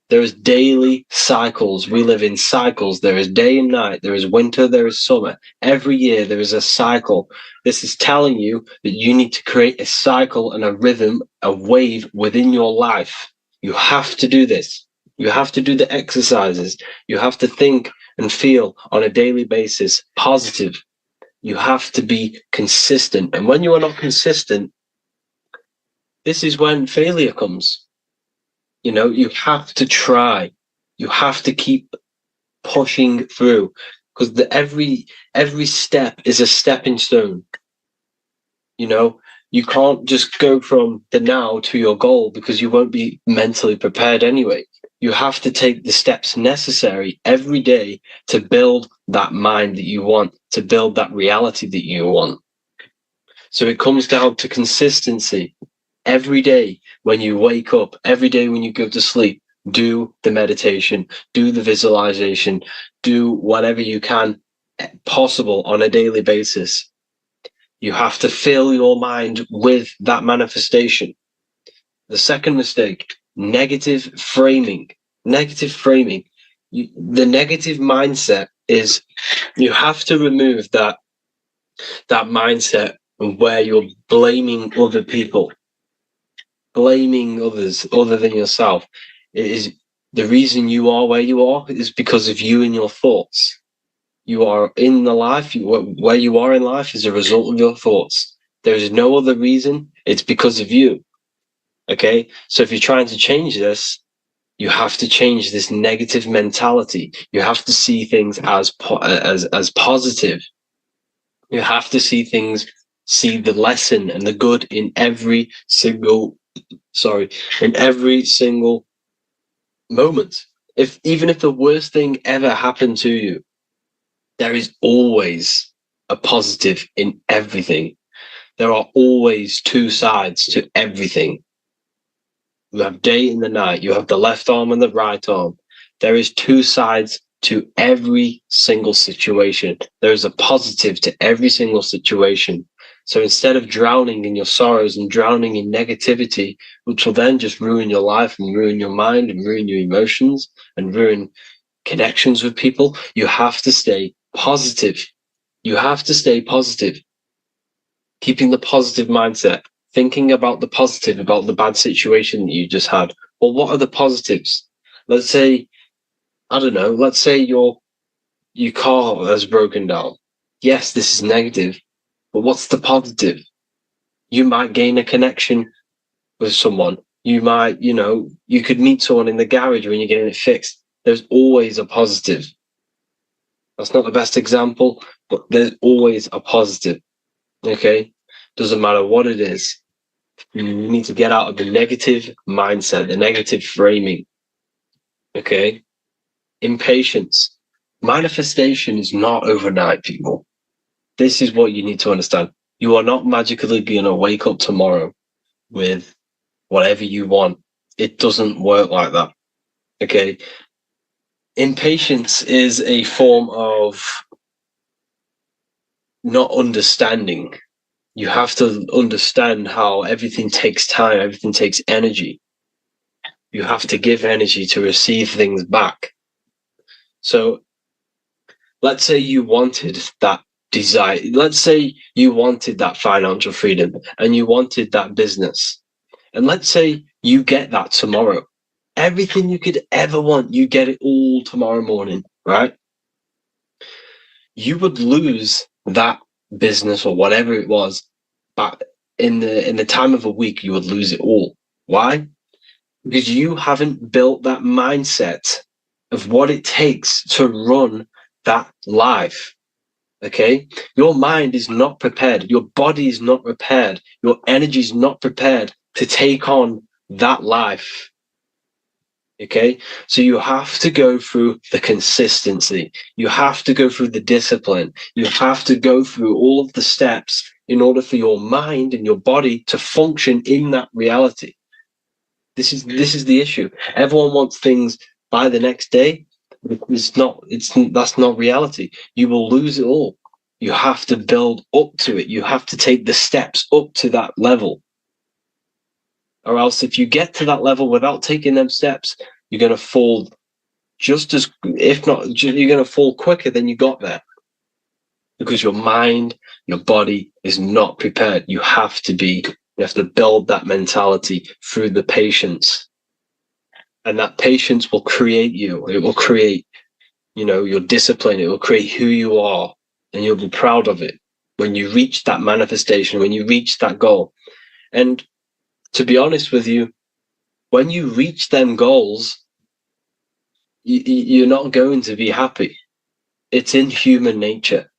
There is daily cycles. We live in cycles. There is day and night. There is winter. There is summer. Every year there is a cycle. This is telling you that you need to create a cycle and a rhythm, a wave within your life. You have to do this. You have to do the exercises. You have to think and feel on a daily basis positive. You have to be consistent. And when you are not consistent, this is when failure comes. You know, you have to try. You have to keep pushing through, because every step is a stepping stone. You know, you can't just go from the now to your goal because you won't be mentally prepared anyway. You have to take the steps necessary every day to build that mind that you want, to build that reality that you want. So it comes down to consistency. Every day when you wake up, every day when you go to sleep, do the meditation, do the visualization, do whatever you can possible on a daily basis. You have to fill your mind with that manifestation. The second mistake, negative framing. Negative framing. The negative mindset is, you have to remove that mindset where you're blaming other people. Blaming others other than yourself. It is the reason you are where you are is because of you and your thoughts. You are in the life, where you are in life is a result of your thoughts. There is no other reason. It's because of you. Okay? So if you're trying to change this, you have to change this negative mentality. You have to see things as positive. You have to see the lesson and the good in every single moment. Even if the worst thing ever happened to you, there is always a positive in everything. There are always two sides to everything. You have day and the night. You have the left arm and the right arm. There is two sides to every single situation. There is a positive to every single situation. So instead of drowning in your sorrows and drowning in negativity, which will then just ruin your life and ruin your mind and ruin your emotions and ruin connections with people, you have to stay positive. You have to stay positive. Keeping the positive mindset, thinking about the positive, about the bad situation that you just had. Well, what are the positives? Let's say, I don't know, let's say your car has broken down. Yes, this is negative, but what's the positive? You might gain a connection with someone. You might, you could meet someone in the garage when you're getting it fixed. There's always a positive. That's not the best example, but there's always a positive. Okay? Doesn't matter what it is. You need to get out of the negative mindset, the negative framing. Okay? Impatience. Manifestation is not overnight, people. This is what you need to understand. You are not magically going to wake up tomorrow with whatever you want. It doesn't work like that. Okay? Impatience is a form of not understanding. You have to understand how everything takes time, everything takes energy. You have to give energy to receive things back. So let's say you wanted that desire. Let's say you wanted that financial freedom and you wanted that business. And let's say you get that tomorrow. everything you could ever want, you get it all tomorrow morning, right? You would lose that business or whatever it was, but in the time of a week, you would lose it all. Why? Because you haven't built that mindset of what it takes to run that life. Okay? Your mind is not prepared. Your body is not prepared. Your energy is not prepared to take on that life. Okay? So you have to go through the consistency. You have to go through the discipline. You have to go through all of the steps in order for your mind and your body to function in that reality. This is the issue. Everyone wants things by the next day. That's not reality. You will lose it all. You have to build up to it. You have to take the steps up to that level. Or else if you get to that level without taking them steps, you're going to fall just as, if not, you're going to fall quicker than you got there. Because your mind, your body is not prepared. You have to build that mentality through the patience. And that patience will create you. It will create, your discipline. It will create who you are. And you'll be proud of it when you reach that manifestation, when you reach that goal. And to be honest with you, when you reach them goals, you're not going to be happy. It's in human nature.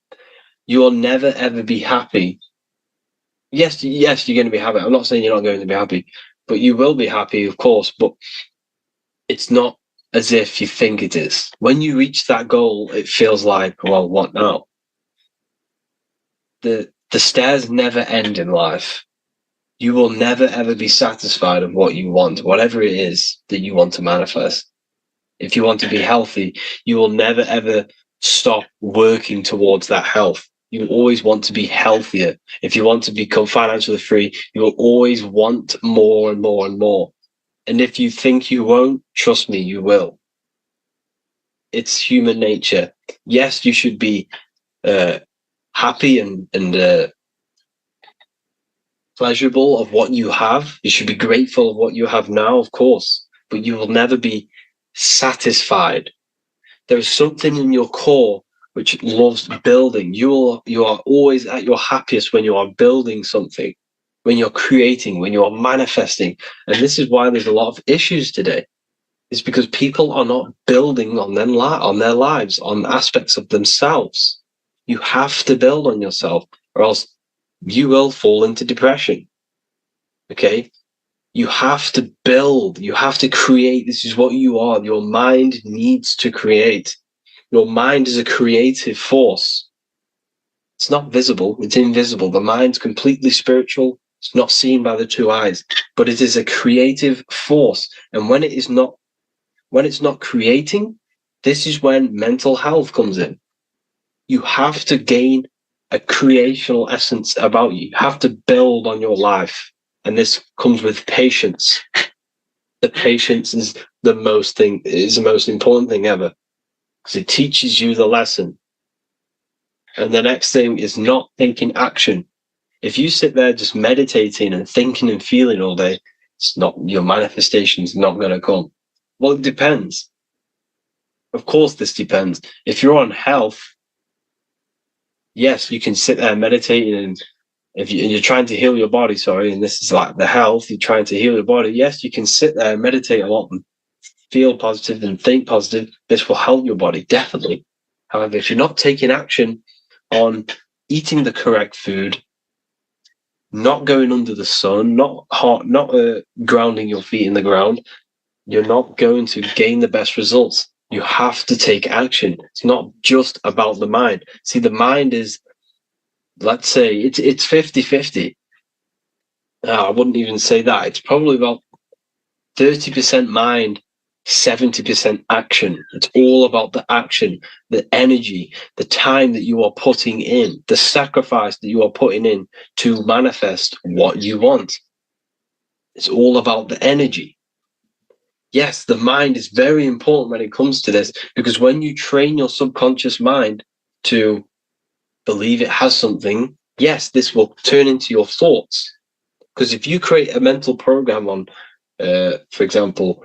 You will never, ever be happy. Yes, you're going to be happy. I'm not saying you're not going to be happy, but you will be happy, of course, but it's not as if you think it is. When you reach that goal, it feels like, well, what now? The stairs never end in life. You will never, ever be satisfied of what you want, whatever it is that you want to manifest. If you want to be healthy, you will never, ever stop working towards that health. You always want to be healthier. If you want to become financially free, you will always want more and more and more. And if you think you won't, trust me, you will. It's human nature. Yes, you should be happy and pleasurable of what you have. You should be grateful of what you have now, of course, but you will never be satisfied. There is something in your core which loves building. You are always at your happiest when you are building something, when you're creating, when you are manifesting. And this is why there's a lot of issues today. It's because people are not building on their lives, on aspects of themselves. You have to build on yourself, or else you will fall into depression. Okay? You have to build. You have to create. This is what you are. Your mind needs to create. Your mind is a creative force. It's not visible. It's invisible. The mind's completely spiritual. It's not seen by the two eyes, but it is a creative force. And when it's not creating, this is when mental health comes in. You have to gain a creational essence about you. You have to build on your life. And this comes with patience. The patience is the most important thing ever, because it teaches you the lesson. And the next thing is not taking action. If you sit there just meditating and thinking and feeling all day, your manifestation's not going to come. Well, it depends. Of course, this depends. If you're on health, yes, you can sit there meditating, and if you're trying to heal your body, and this is like the health, you're trying to heal your body, yes, you can sit there and meditate a lot and feel positive and think positive. This will help your body, definitely. However, if you're not taking action on eating the correct food, not going under the sun, not grounding your feet in the ground, you're not going to gain the best results. You have to take action. It's not just about the mind. See, the mind is, let's say, it's 50-50. I wouldn't even say that. It's probably about 30% mind, 70% action. It's all about the action, the energy, the time that you are putting in, the sacrifice that you are putting in to manifest what you want. It's all about the energy. Yes, the mind is very important when it comes to this, because when you train your subconscious mind to believe it has something, yes, this will turn into your thoughts. Because if you create a mental program on, for example,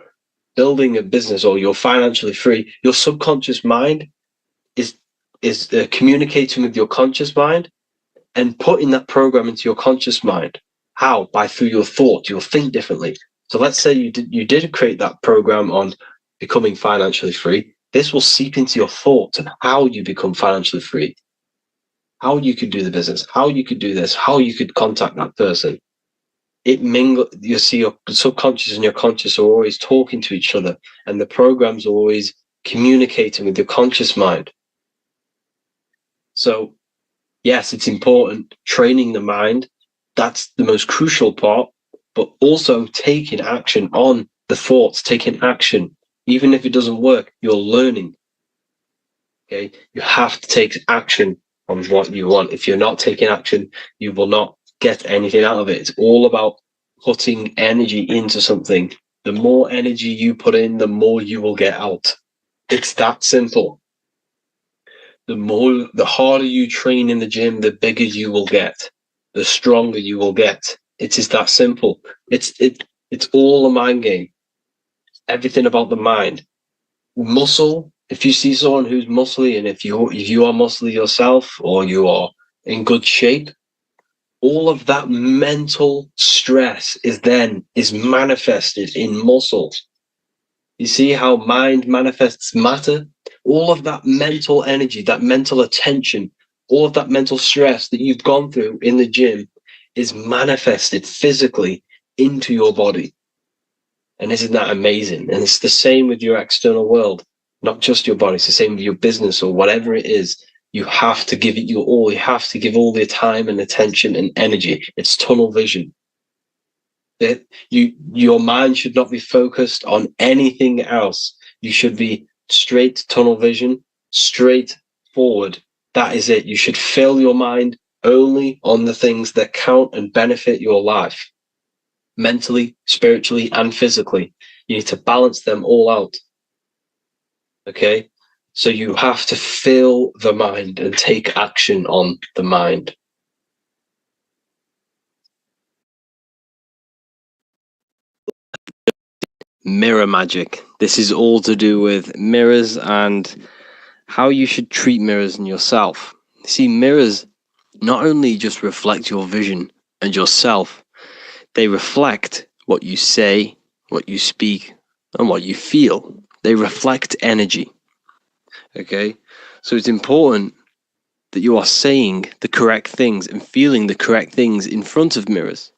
building a business or you're financially free, your subconscious mind is communicating with your conscious mind and putting that program into your conscious mind. How? By through your thought. You'll think differently. So let's say you did create that program on becoming financially free. This will seep into your thoughts and how you become financially free, how you could do the business, how you could do this, how you could contact that person. It mingle. You see, your subconscious and your conscious are always talking to each other, and the programs are always communicating with your conscious mind. So yes, it's important training the mind. That's the most crucial part, but also taking action on the thoughts, taking action. Even if it doesn't work, you're learning. Okay. You have to take action on what you want. If you're not taking action, you will not get anything out of it. It's all about putting energy into something. The more energy you put in, the more you will get out. It's that simple. The harder you train in the gym, the bigger you will get, the stronger you will get. It is that simple. It's all a mind game. Everything about the mind. Muscle. If you see someone who's muscly, and if you are muscly yourself, or you are in good shape, all of that mental stress is manifested in muscle. You see how mind manifests matter? All of that mental energy, that mental attention, all of that mental stress that you've gone through in the gym is manifested physically into your body. And isn't that amazing? And it's the same with your external world, not just your body. It's the same with your business or whatever it is. You have to give it your all. You have to give all the time and attention and energy. It's tunnel vision. Your mind should not be focused on anything else. You should be straight tunnel vision, straight forward. That is it. You should fill your mind only on the things that count and benefit your life, mentally, spiritually, and physically. You need to balance them all out. Okay? So you have to fill the mind and take action on the mind. Mirror magic. This is all to do with mirrors and how you should treat mirrors in yourself. See, mirrors not only just reflect your vision and yourself, they reflect what you say, what you speak, and what you feel. They reflect energy. Okay? So it's important that you are saying the correct things and feeling the correct things in front of mirrors,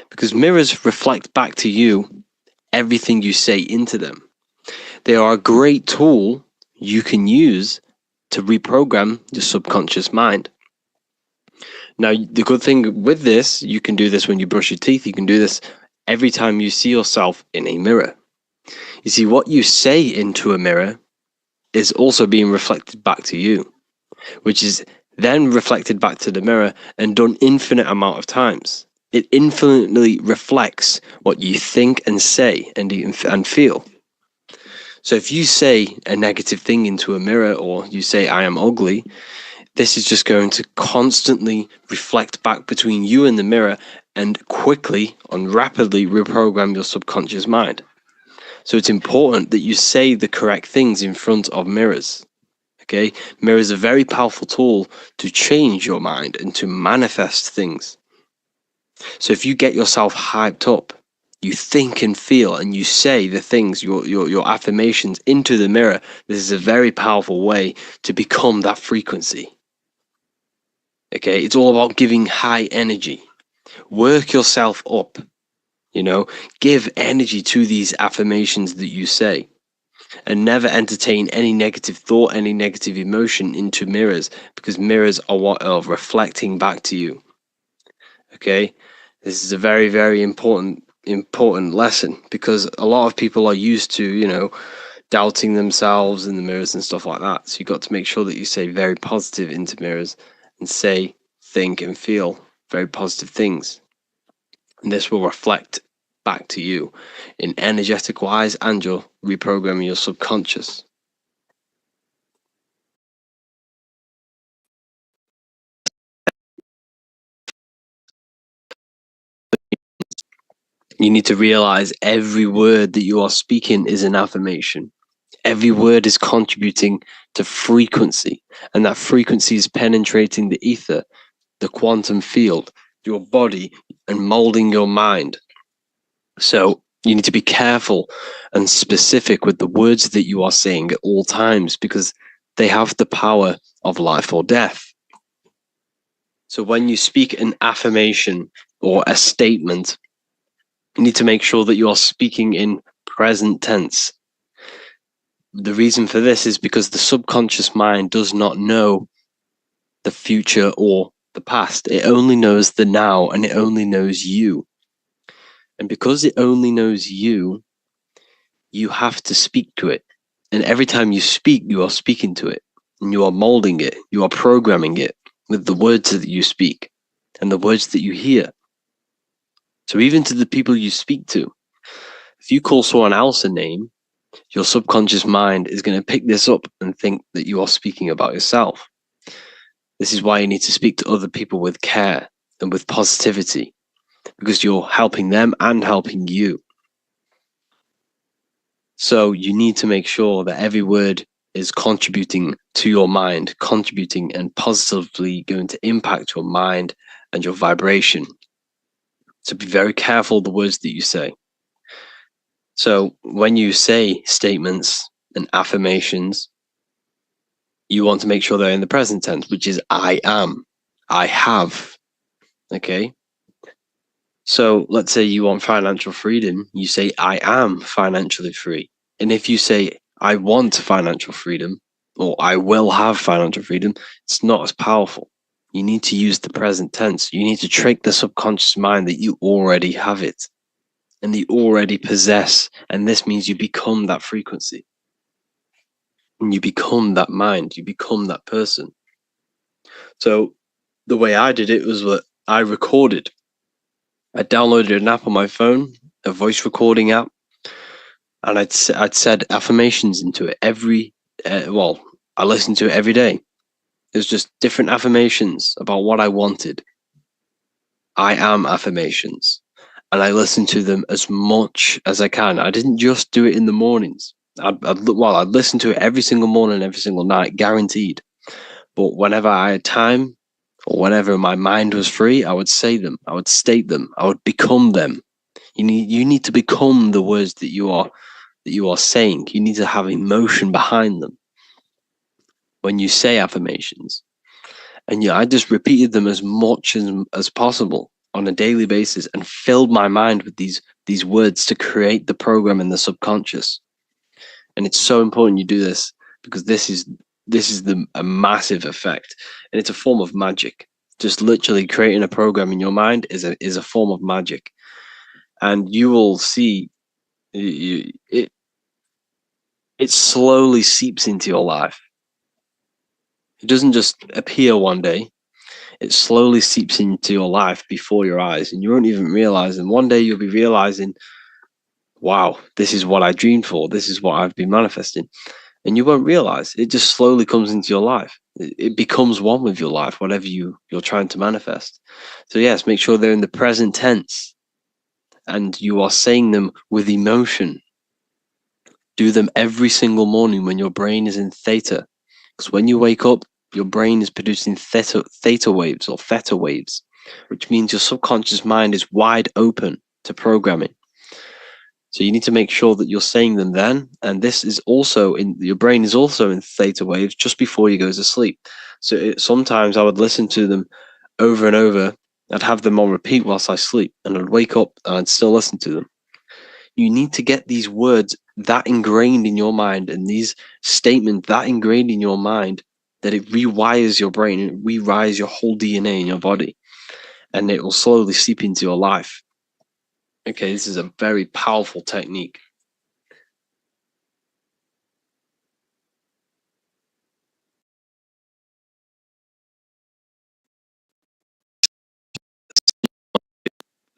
because mirrors reflect back to you everything you say into them. They are a great tool you can use to reprogram your subconscious mind. Now, the good thing with this, you can do this when you brush your teeth. You can do this every time you see yourself in a mirror. You see, what you say into a mirror is also being reflected back to you, which is then reflected back to the mirror and done infinite amount of times. It infinitely reflects what you think and say and feel. So if you say a negative thing into a mirror, or you say, I am ugly, this is just going to constantly reflect back between you and the mirror and quickly and rapidly reprogram your subconscious mind. So it's important that you say the correct things in front of mirrors. Okay, mirrors are a very powerful tool to change your mind and to manifest things. So if you get yourself hyped up, you think and feel and you say the things, your affirmations into the mirror, this is a very powerful way to become that frequency. Okay, it's all about giving high energy. Work yourself up, give energy to these affirmations that you say. And never entertain any negative thought, any negative emotion into mirrors, because mirrors are what are reflecting back to you. Okay, this is a very, very important lesson, because a lot of people are used to, doubting themselves in the mirrors and stuff like that. So you've got to make sure that you say very positive into mirrors and say, think, and feel very positive things. And this will reflect back to you in energetic wise, and you're reprogramming your subconscious. You need to realize every word that you are speaking is an affirmation. Every word is contributing to frequency, and that frequency is penetrating the ether, the quantum field, your body, and molding your mind. So you need to be careful and specific with the words that you are saying at all times, because they have the power of life or death. So when you speak an affirmation or a statement, you need to make sure that you are speaking in present tense. The reason for this is because the subconscious mind does not know the future or the past. It only knows the now, and it only knows you. And because it only knows you, you have to speak to it. And every time you speak, you are speaking to it, and you are molding it, you are programming it with the words that you speak and the words that you hear. So even to the people you speak to, if you call someone else a name, your subconscious mind is going to pick this up and think that you are speaking about yourself. This is why you need to speak to other people with care and with positivity, because you're helping them and helping you. So you need to make sure that every word is contributing to your mind, contributing and positively going to impact your mind and your vibration. So be very careful the words that you say. So when you say statements and affirmations, you want to make sure they're in the present tense, which is I am, I have. Okay. So let's say you want financial freedom, you say I am financially free. And if you say I want financial freedom or I will have financial freedom, it's not as powerful. You need to use the present tense. You need to trick the subconscious mind that you already have it and that you already possess. And this means you become that frequency. And you become that mind. You become that person. So the way I did it was that I recorded. I downloaded an app on my phone, a voice recording app, and I'd said affirmations into it I listened to it every day. It was just different affirmations about what I wanted. I am affirmations. And I listened to them as much as I can. I didn't just do it in the mornings. I'd listen to it every single morning, every single night, guaranteed. But whenever I had time or whenever my mind was free, I would say them. I would state them. I would become them. You need to become the words that you are saying. You need to have emotion behind them when you say affirmations. And yeah, I just repeated them as much as possible on a daily basis and filled my mind with these words to create the program in the subconscious. And it's so important you do this, because this is a massive effect, and it's a form of magic. Just literally creating a program in your mind is a form of magic, and you will see it slowly seeps into your life. It doesn't just appear one day. It slowly seeps into your life before your eyes, and you won't even realize. And one day you'll be realizing, wow, this is what I dreamed for. This is what I've been manifesting. And you won't realize. It just slowly comes into your life. It becomes one with your life, whatever you're trying to manifest. So yes, make sure they're in the present tense and you are saying them with emotion. Do them every single morning when your brain is in theta. Because when you wake up, your brain is producing theta waves or theta waves, which means your subconscious mind is wide open to programming. So you need to make sure that you're saying them then. And this is also your brain is also in theta waves just before you go to sleep. So sometimes I would listen to them over and over. I'd have them on repeat whilst I sleep, and I'd wake up and I'd still listen to them. You need to get these words that ingrained in your mind and these statements that ingrained in your mind that it rewires your brain, it rewires your whole DNA in your body, and it will slowly seep into your life. Okay, this is a very powerful technique.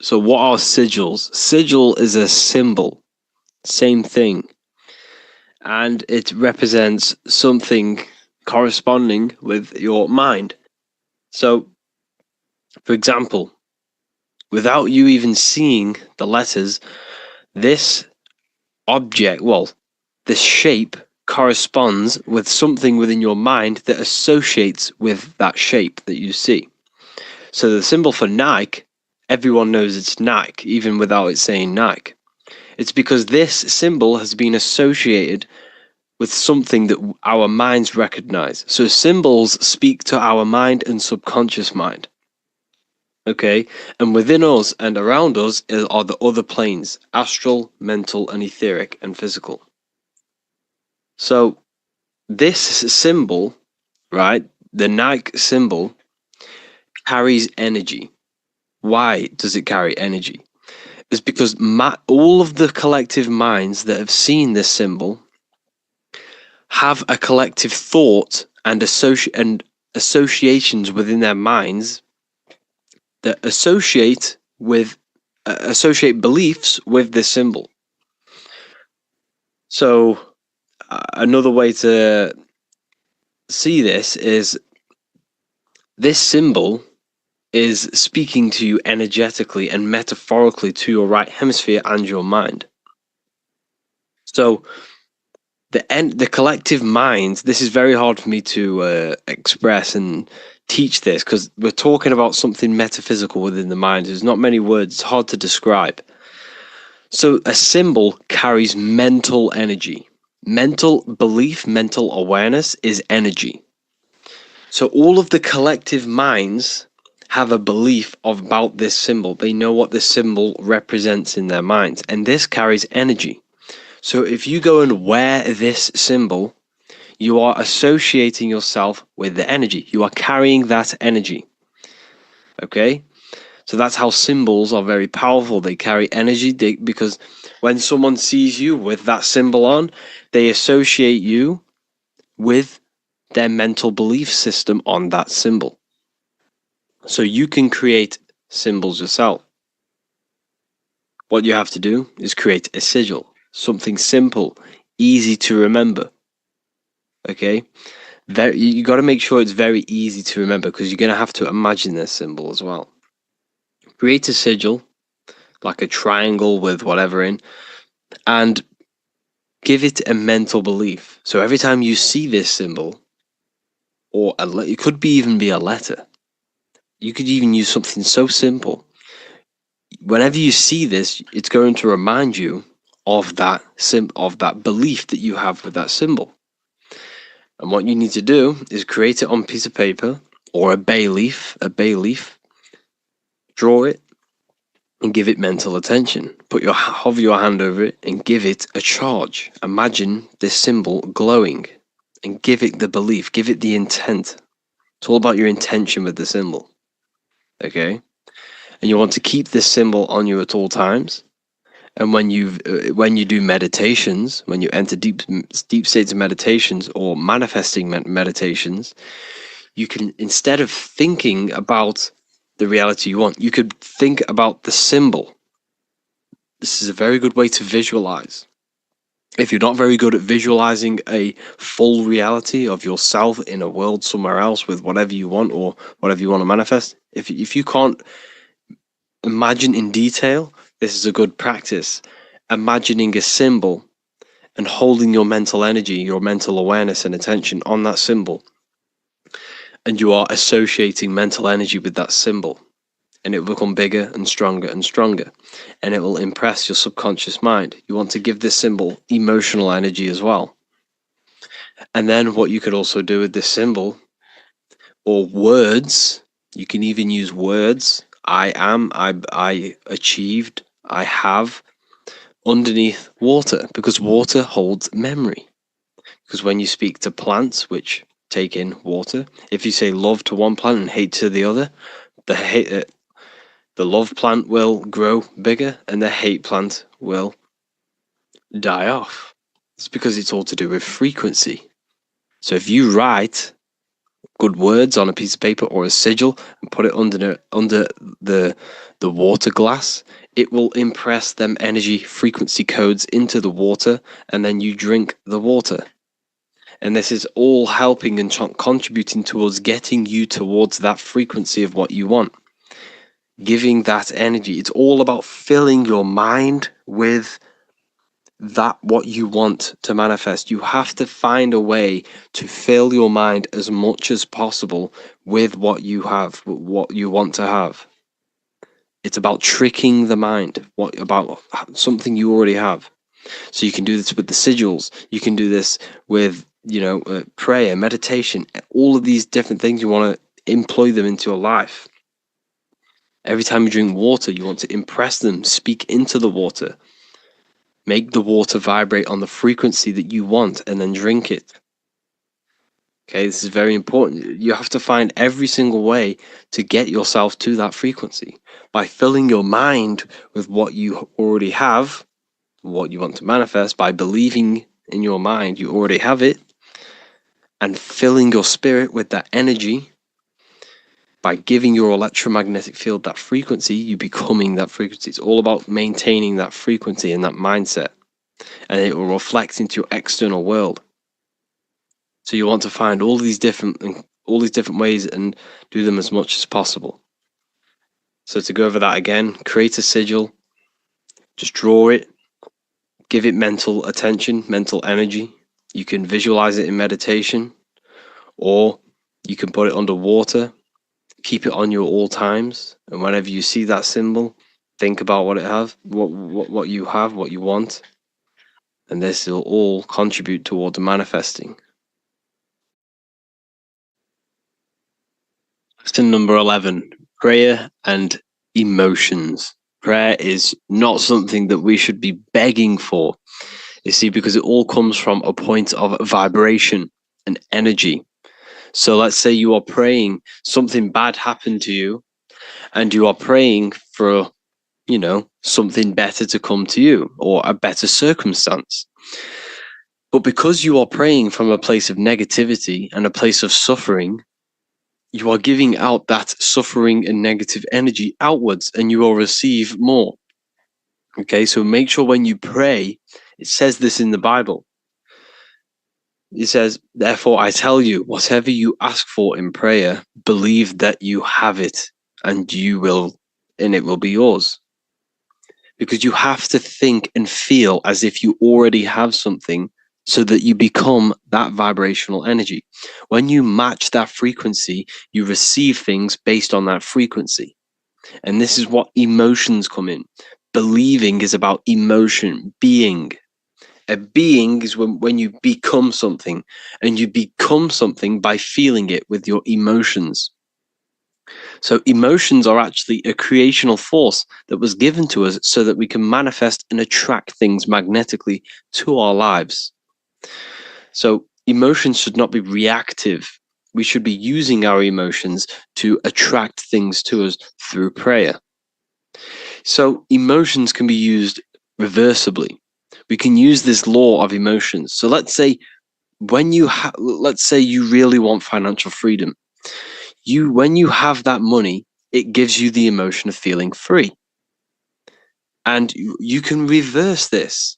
So what are sigils? Sigil is a symbol, same thing. And it represents something corresponding with your mind. So, for example, without you even seeing the letters, this object, well, this shape corresponds with something within your mind that associates with that shape that you see. So the symbol for Nike, everyone knows it's Nike, even without it saying Nike. It's because this symbol has been associated with something that our minds recognize. So symbols speak to our mind and subconscious mind. Okay, and within us and around us are the other planes: astral, mental, and etheric, and physical. So this symbol, right, the Nike symbol, carries energy. Why does it carry energy? It's because all of the collective minds that have seen this symbol have a collective thought and associations within their minds that associate beliefs with this symbol. So another way to see this is this symbol is speaking to you energetically and metaphorically to your right hemisphere and your mind. So the collective mind, this is very hard for me to express and teach this because we're talking about something metaphysical within the mind. There's not many words, it's hard to describe. So a symbol carries mental energy. Mental belief, mental awareness is energy. So all of the collective minds have a belief about this symbol. They know what this symbol represents in their minds, and this carries energy. So if you go and wear this symbol, you are associating yourself with the energy. You are carrying that energy. Okay? So that's how symbols are very powerful. They carry energy because when someone sees you with that symbol on, they associate you with their mental belief system on that symbol. So you can create symbols yourself. What you have to do is create a sigil, something simple, easy to remember. Okay? You got to make sure it's very easy to remember because you're going to have to imagine this symbol as well. Create a sigil, like a triangle with whatever in, and give it a mental belief. So every time you see this symbol, or it could even be a letter, you could even use something so simple. Whenever you see this, it's going to remind you of that belief that you have with that symbol. And what you need to do is create it on a piece of paper or a bay leaf, draw it, and give it mental attention. Hover your hand over it and give it a charge. Imagine this symbol glowing and give it the belief, give it the intent. It's all about your intention with the symbol. Okay? And you want to keep this symbol on you at all times. And when you do meditations, when you enter deep states of meditations or manifesting meditations, you can, instead of thinking about the reality you want, you could think about the symbol. This is a very good way to visualize. If you're not very good at visualizing a full reality of yourself in a world somewhere else with whatever you want or whatever you want to manifest, if you can't imagine in detail, this is a good practice. Imagining a symbol and holding your mental energy, your mental awareness and attention on that symbol. And you are associating mental energy with that symbol. And it will become bigger and stronger and stronger. And it will impress your subconscious mind. You want to give this symbol emotional energy as well. And then what you could also do with this symbol, or words, you can even use words. I am, I achieved, I have, underneath water, because water holds memory. Because when you speak to plants, which take in water, if you say love to one plant and hate to the other, the love plant will grow bigger and the hate plant will die off. It's because it's all to do with frequency. So if you write good words on a piece of paper or a sigil and put it under the water glass, it will impress them energy frequency codes into the water, and then you drink the water. And this is all helping and contributing towards getting you towards that frequency of what you want. giving that energy. It's all about filling your mind with that what you want to manifest. You have to find a way to fill your mind as much as possible with what you have, what you want to have. It's about tricking the mind, about something you already have. So you can do this with the sigils. You can do this with, prayer, meditation, all of these different things. You want to employ them into your life. Every time you drink water, you want to impress them, speak into the water. Make the water vibrate on the frequency that you want and then drink it. Okay, this is very important. You have to find every single way to get yourself to that frequency by filling your mind with what you already have, what you want to manifest, by believing in your mind you already have it, and filling your spirit with that energy. By giving your electromagnetic field that frequency, you becoming that frequency. It's all about maintaining that frequency and that mindset, and it will reflect into your external world. So you want to find all these different ways and do them as much as possible. So to go over that again, create a sigil, just draw it, give it mental attention, mental energy. You can visualize it in meditation, or you can put it under water. Keep it on you at all times, and whenever you see that symbol, think about what you have, what you want, and this will all contribute towards manifesting. Lesson number 11: prayer and emotions. Prayer is not something that we should be begging for, you see, because it all comes from a point of vibration and energy. So let's say you are praying, something bad happened to you, and you are praying for, something better to come to you, or a better circumstance. But because you are praying from a place of negativity and a place of suffering, you are giving out that suffering and negative energy outwards, and you will receive more. Okay, so make sure when you pray, it says this in the Bible. It says, therefore I tell you, whatever you ask for in prayer, believe that you have it, and it will be yours. Because you have to think and feel as if you already have something, so that you become that vibrational energy. When you match that frequency, you receive things based on that frequency. And this is what emotions come in. Believing is about emotion, being. A being is when you become something, and you become something by feeling it with your emotions. So emotions are actually a creational force that was given to us so that we can manifest and attract things magnetically to our lives. So emotions should not be reactive. We should be using our emotions to attract things to us through prayer. So emotions can be used reversibly. We can use this law of emotions. So let's say you really want financial freedom. When you have that money, it gives you the emotion of feeling free. And you can reverse this.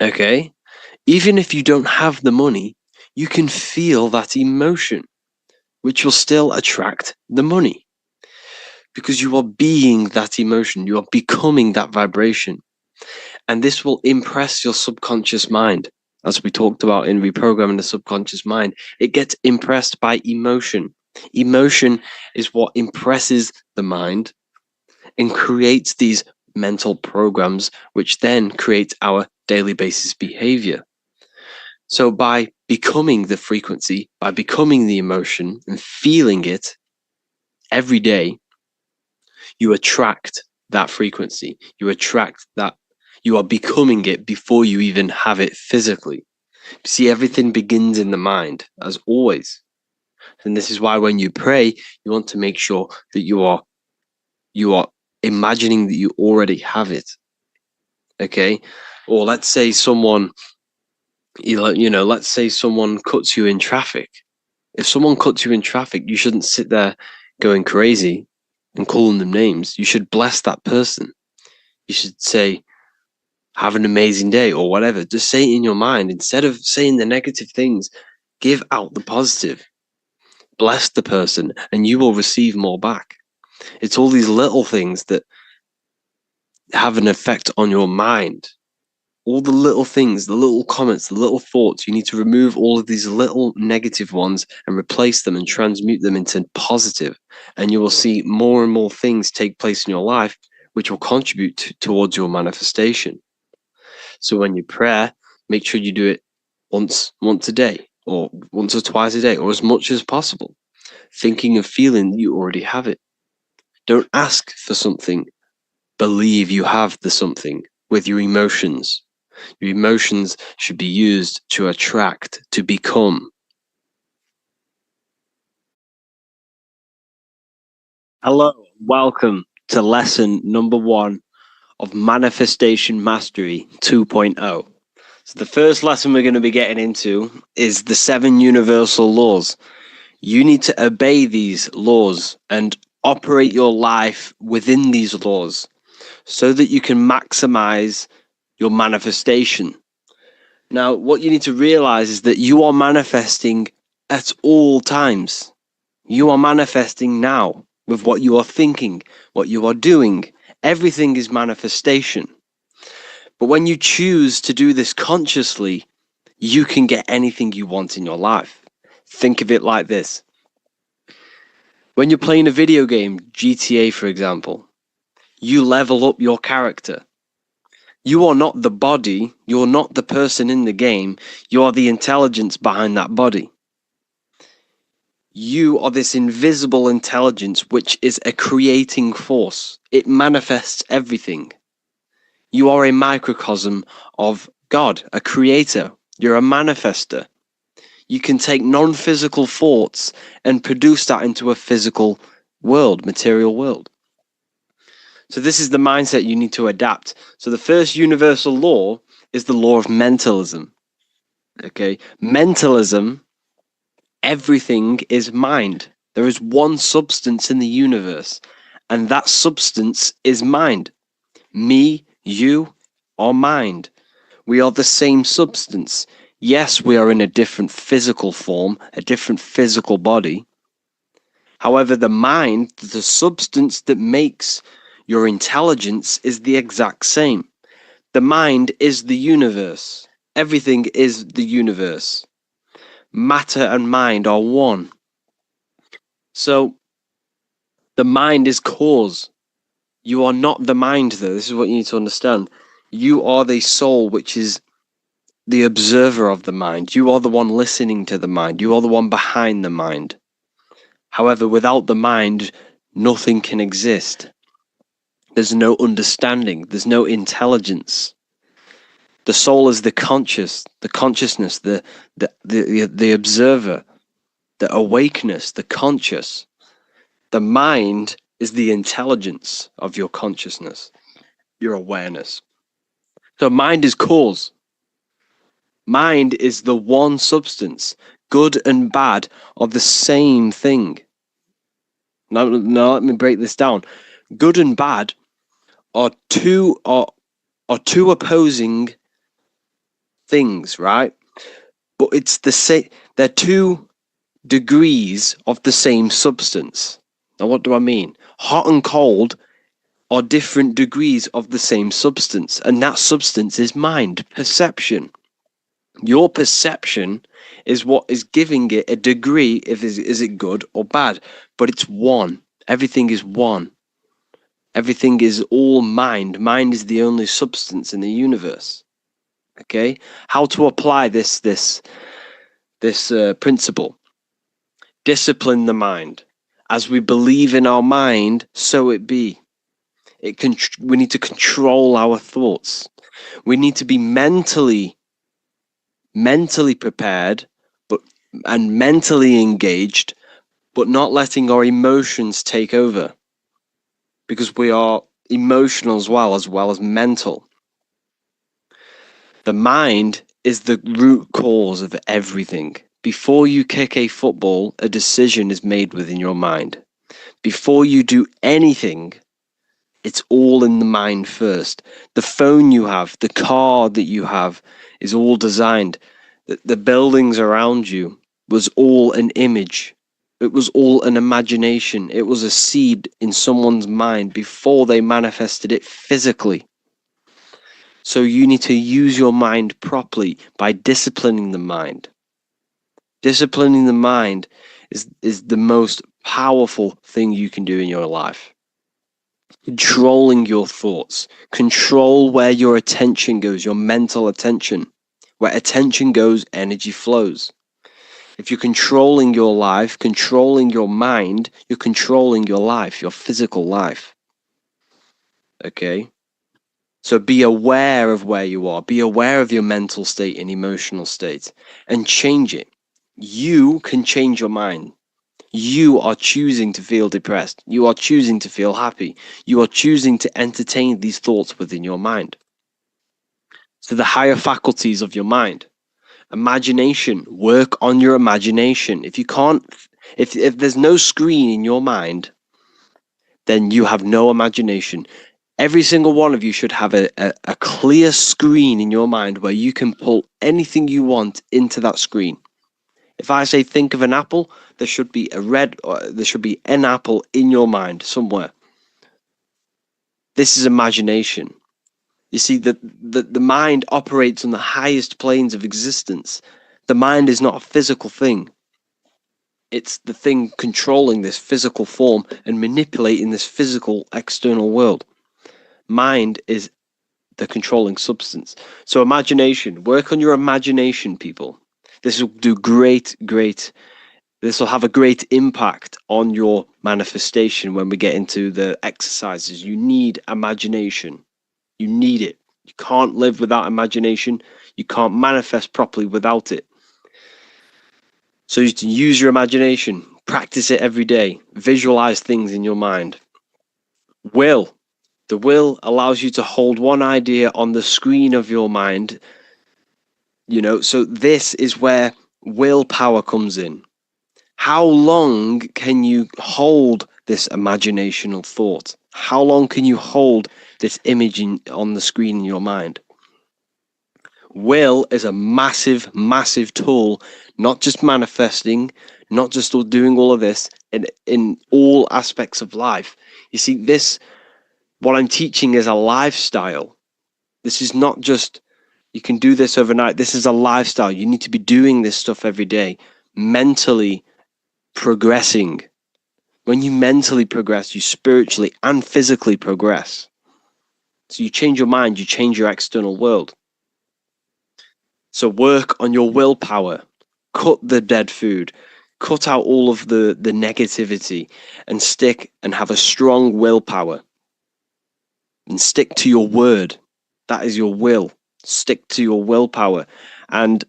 Okay? Even if you don't have the money, you can feel that emotion, which will still attract the money. Because you are being that emotion, you are becoming that vibration. And this will impress your subconscious mind. As we talked about in reprogramming the subconscious mind, it gets impressed by emotion. Emotion is what impresses the mind and creates these mental programs, which then create our daily basis behavior. So by becoming the frequency, by becoming the emotion and feeling it every day, you attract that frequency. You attract that. You are becoming it before you even have it physically. See, everything begins in the mind, as always. And this is why when you pray, you want to make sure that you are imagining that you already have it. Okay? Or let's say someone cuts you in traffic. If someone cuts you in traffic, you shouldn't sit there going crazy and calling them names. You should bless that person. You should say, have an amazing day, or whatever. Just say it in your mind. Instead of saying the negative things, give out the positive. Bless the person, and you will receive more back. It's all these little things that have an effect on your mind. All the little things, the little comments, the little thoughts, you need to remove all of these little negative ones and replace them and transmute them into positive. And you will see more and more things take place in your life, which will contribute towards your manifestation. So when you pray, make sure you do it once a day, or once or twice a day, or as much as possible, thinking and feeling that you already have it. Don't ask for something. Believe you have the something with your emotions. Your emotions should be used to attract, to become. Hello, welcome to lesson number 1 of Manifestation Mastery 2.0. So the first lesson we're going to be getting into is the 7 universal laws. You need to obey these laws and operate your life within these laws so that you can maximize your manifestation. Now, what you need to realize is that you are manifesting at all times. You are manifesting now with what you are thinking, what you are doing. Everything is manifestation. But when you choose to do this consciously, you can get anything you want in your life. Think of it like this. When you're playing a video game, GTA for example, you level up your character. You are not the body, you're not the person in the game, you are the intelligence behind that body. You are this invisible intelligence which is a creating force. It manifests everything. You are a microcosm of God, a creator. You're a manifester. You can take non-physical thoughts and produce that into a physical world, material world. So this is the mindset you need to adapt. So the first universal law is the law of mentalism. Okay, mentalism, everything is mind. There is one substance in the universe, and that substance is mind. Me, you, are mind. We are the same substance. Yes, we are in a different physical form, a different physical body. However, the mind, the substance that makes your intelligence, is the exact same. The mind is the universe. Everything is the universe. Matter and mind are one. So the mind is cause. You are not the mind, though. This is what you need to understand. You are the soul, which is the observer of the mind. You are the one listening to the mind. You are the one behind the mind. However, without the mind, nothing can exist. There's no understanding. There's no intelligence. The soul is the consciousness, the observer, the awakeness, the conscious. The mind is the intelligence of your consciousness, your awareness. So mind is cause. Mind is the one substance. Good and bad are the same thing. Now let me break this down. Good and bad are two opposing things, right? But it's the same. They're 2 degrees of the same substance. Now, what do I mean? Hot and cold are different degrees of the same substance, and that substance is mind, perception. Your perception is what is giving it a degree. Is it good or bad? But it's one. Everything is one. Everything is all mind. Mind is the only substance in the universe. Okay, how to apply this principle? Discipline the mind. As we believe in our mind, so it be. We need to control our thoughts. We need to be mentally prepared, and mentally engaged, but not letting our emotions take over, because we are emotional as well as mental. The mind is the root cause of everything. Before you kick a football, a decision is made within your mind. Before you do anything, it's all in the mind first. The phone you have, the car that you have, is all designed. The buildings around you was all an image. It was all an imagination. It was a seed in someone's mind before they manifested it physically. So you need to use your mind properly by disciplining the mind. Disciplining the mind is the most powerful thing you can do in your life. Controlling your thoughts. Control where your attention goes, your mental attention. Where attention goes, energy flows. If you're controlling your life, controlling your mind, you're controlling your life, your physical life. Okay? So be aware of where you are. Be aware of your mental state and emotional state and change it. You can change your mind. You are choosing to feel depressed. You are choosing to feel happy. You are choosing to entertain these thoughts within your mind. So the higher faculties of your mind. Imagination. Work on your imagination. If you can't, if there's no screen in your mind, then you have no imagination. Every single one of you should have a clear screen in your mind where you can pull anything you want into that screen. If I say think of an apple, there should be there should be an apple in your mind somewhere. This is imagination. You see, the mind operates on the highest planes of existence. The mind is not a physical thing. It's the thing controlling this physical form and manipulating this physical external world. Mind is the controlling substance. So imagination, work on your imagination, people. This will do this will have a great impact on your manifestation when we get into the exercises. You need imagination. You need it. You can't live without imagination. You can't manifest properly without it. So you can use your imagination. Practice it every day. Visualize things in your mind. Will. The will allows you to hold one idea on the screen of your mind. So this is where willpower comes in. How long can you hold this imaginational thought? How long can you hold this image on the screen in your mind? Will is a massive, massive tool, not just manifesting, not just doing all of this, in all aspects of life. You see, what I'm teaching is a lifestyle. This is not just, you can do this overnight. This is a lifestyle. You need to be doing this stuff every day, mentally progressing. When you mentally progress, you spiritually and physically progress. So you change your mind, you change your external world. So work on your willpower. Cut the dead food. Cut out all of the negativity and stick and have a strong willpower. And stick to your word. That is your will. Stick to your willpower. And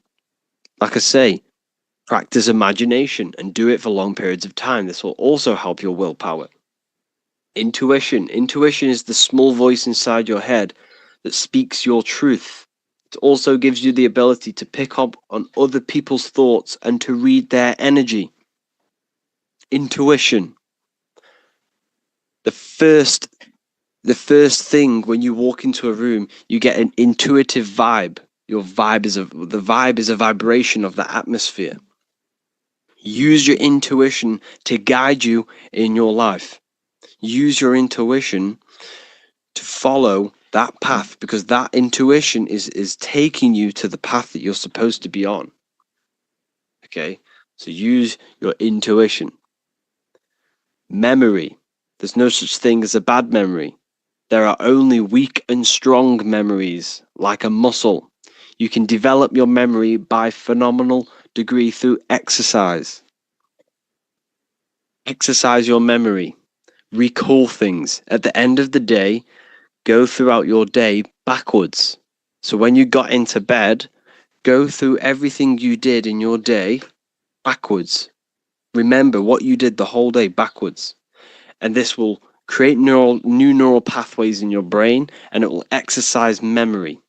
like I say, practice imagination and do it for long periods of time. This will also help your willpower. Intuition. Intuition is the small voice inside your head that speaks your truth. It also gives you the ability to pick up on other people's thoughts and to read their energy. Intuition. The first thing when you walk into a room, you get an intuitive vibe. The vibe is a vibration of the atmosphere. Use your intuition to guide you in your life. Use your intuition to follow that path, because that intuition is taking you to the path that you're supposed to be on. Okay, so use your intuition. Memory. There's no such thing as a bad memory. There are only weak and strong memories, like a muscle. You can develop your memory by phenomenal degree through exercise. Exercise your memory. Recall things. At the end of the day, go throughout your day backwards. So when you got into bed, go through everything you did in your day backwards. Remember what you did the whole day backwards. And this will create new neural pathways in your brain, and it will exercise memory.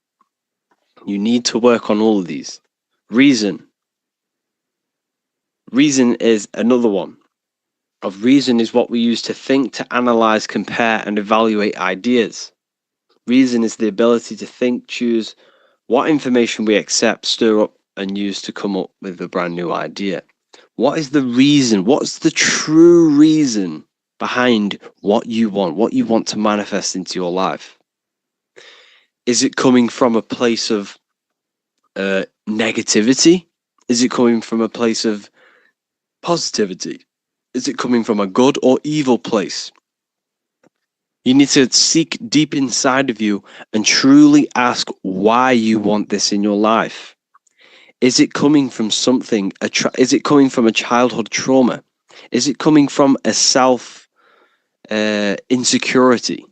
You need to work on all of these. Reason. Reason is another one. Reason is what we use to think, to analyze, compare, and evaluate ideas. Reason is the ability to think, choose what information we accept, stir up, and use to come up with a brand new idea. What is the reason? What's the true reason behind what you want to manifest into your life? Is it coming from a place of negativity? Is it coming from a place of positivity? Is it coming from a good or evil place? You need to seek deep inside of you and truly ask why you want this in your life. Is it coming from something? Is it coming from a childhood trauma? Is it coming from a self insecurity?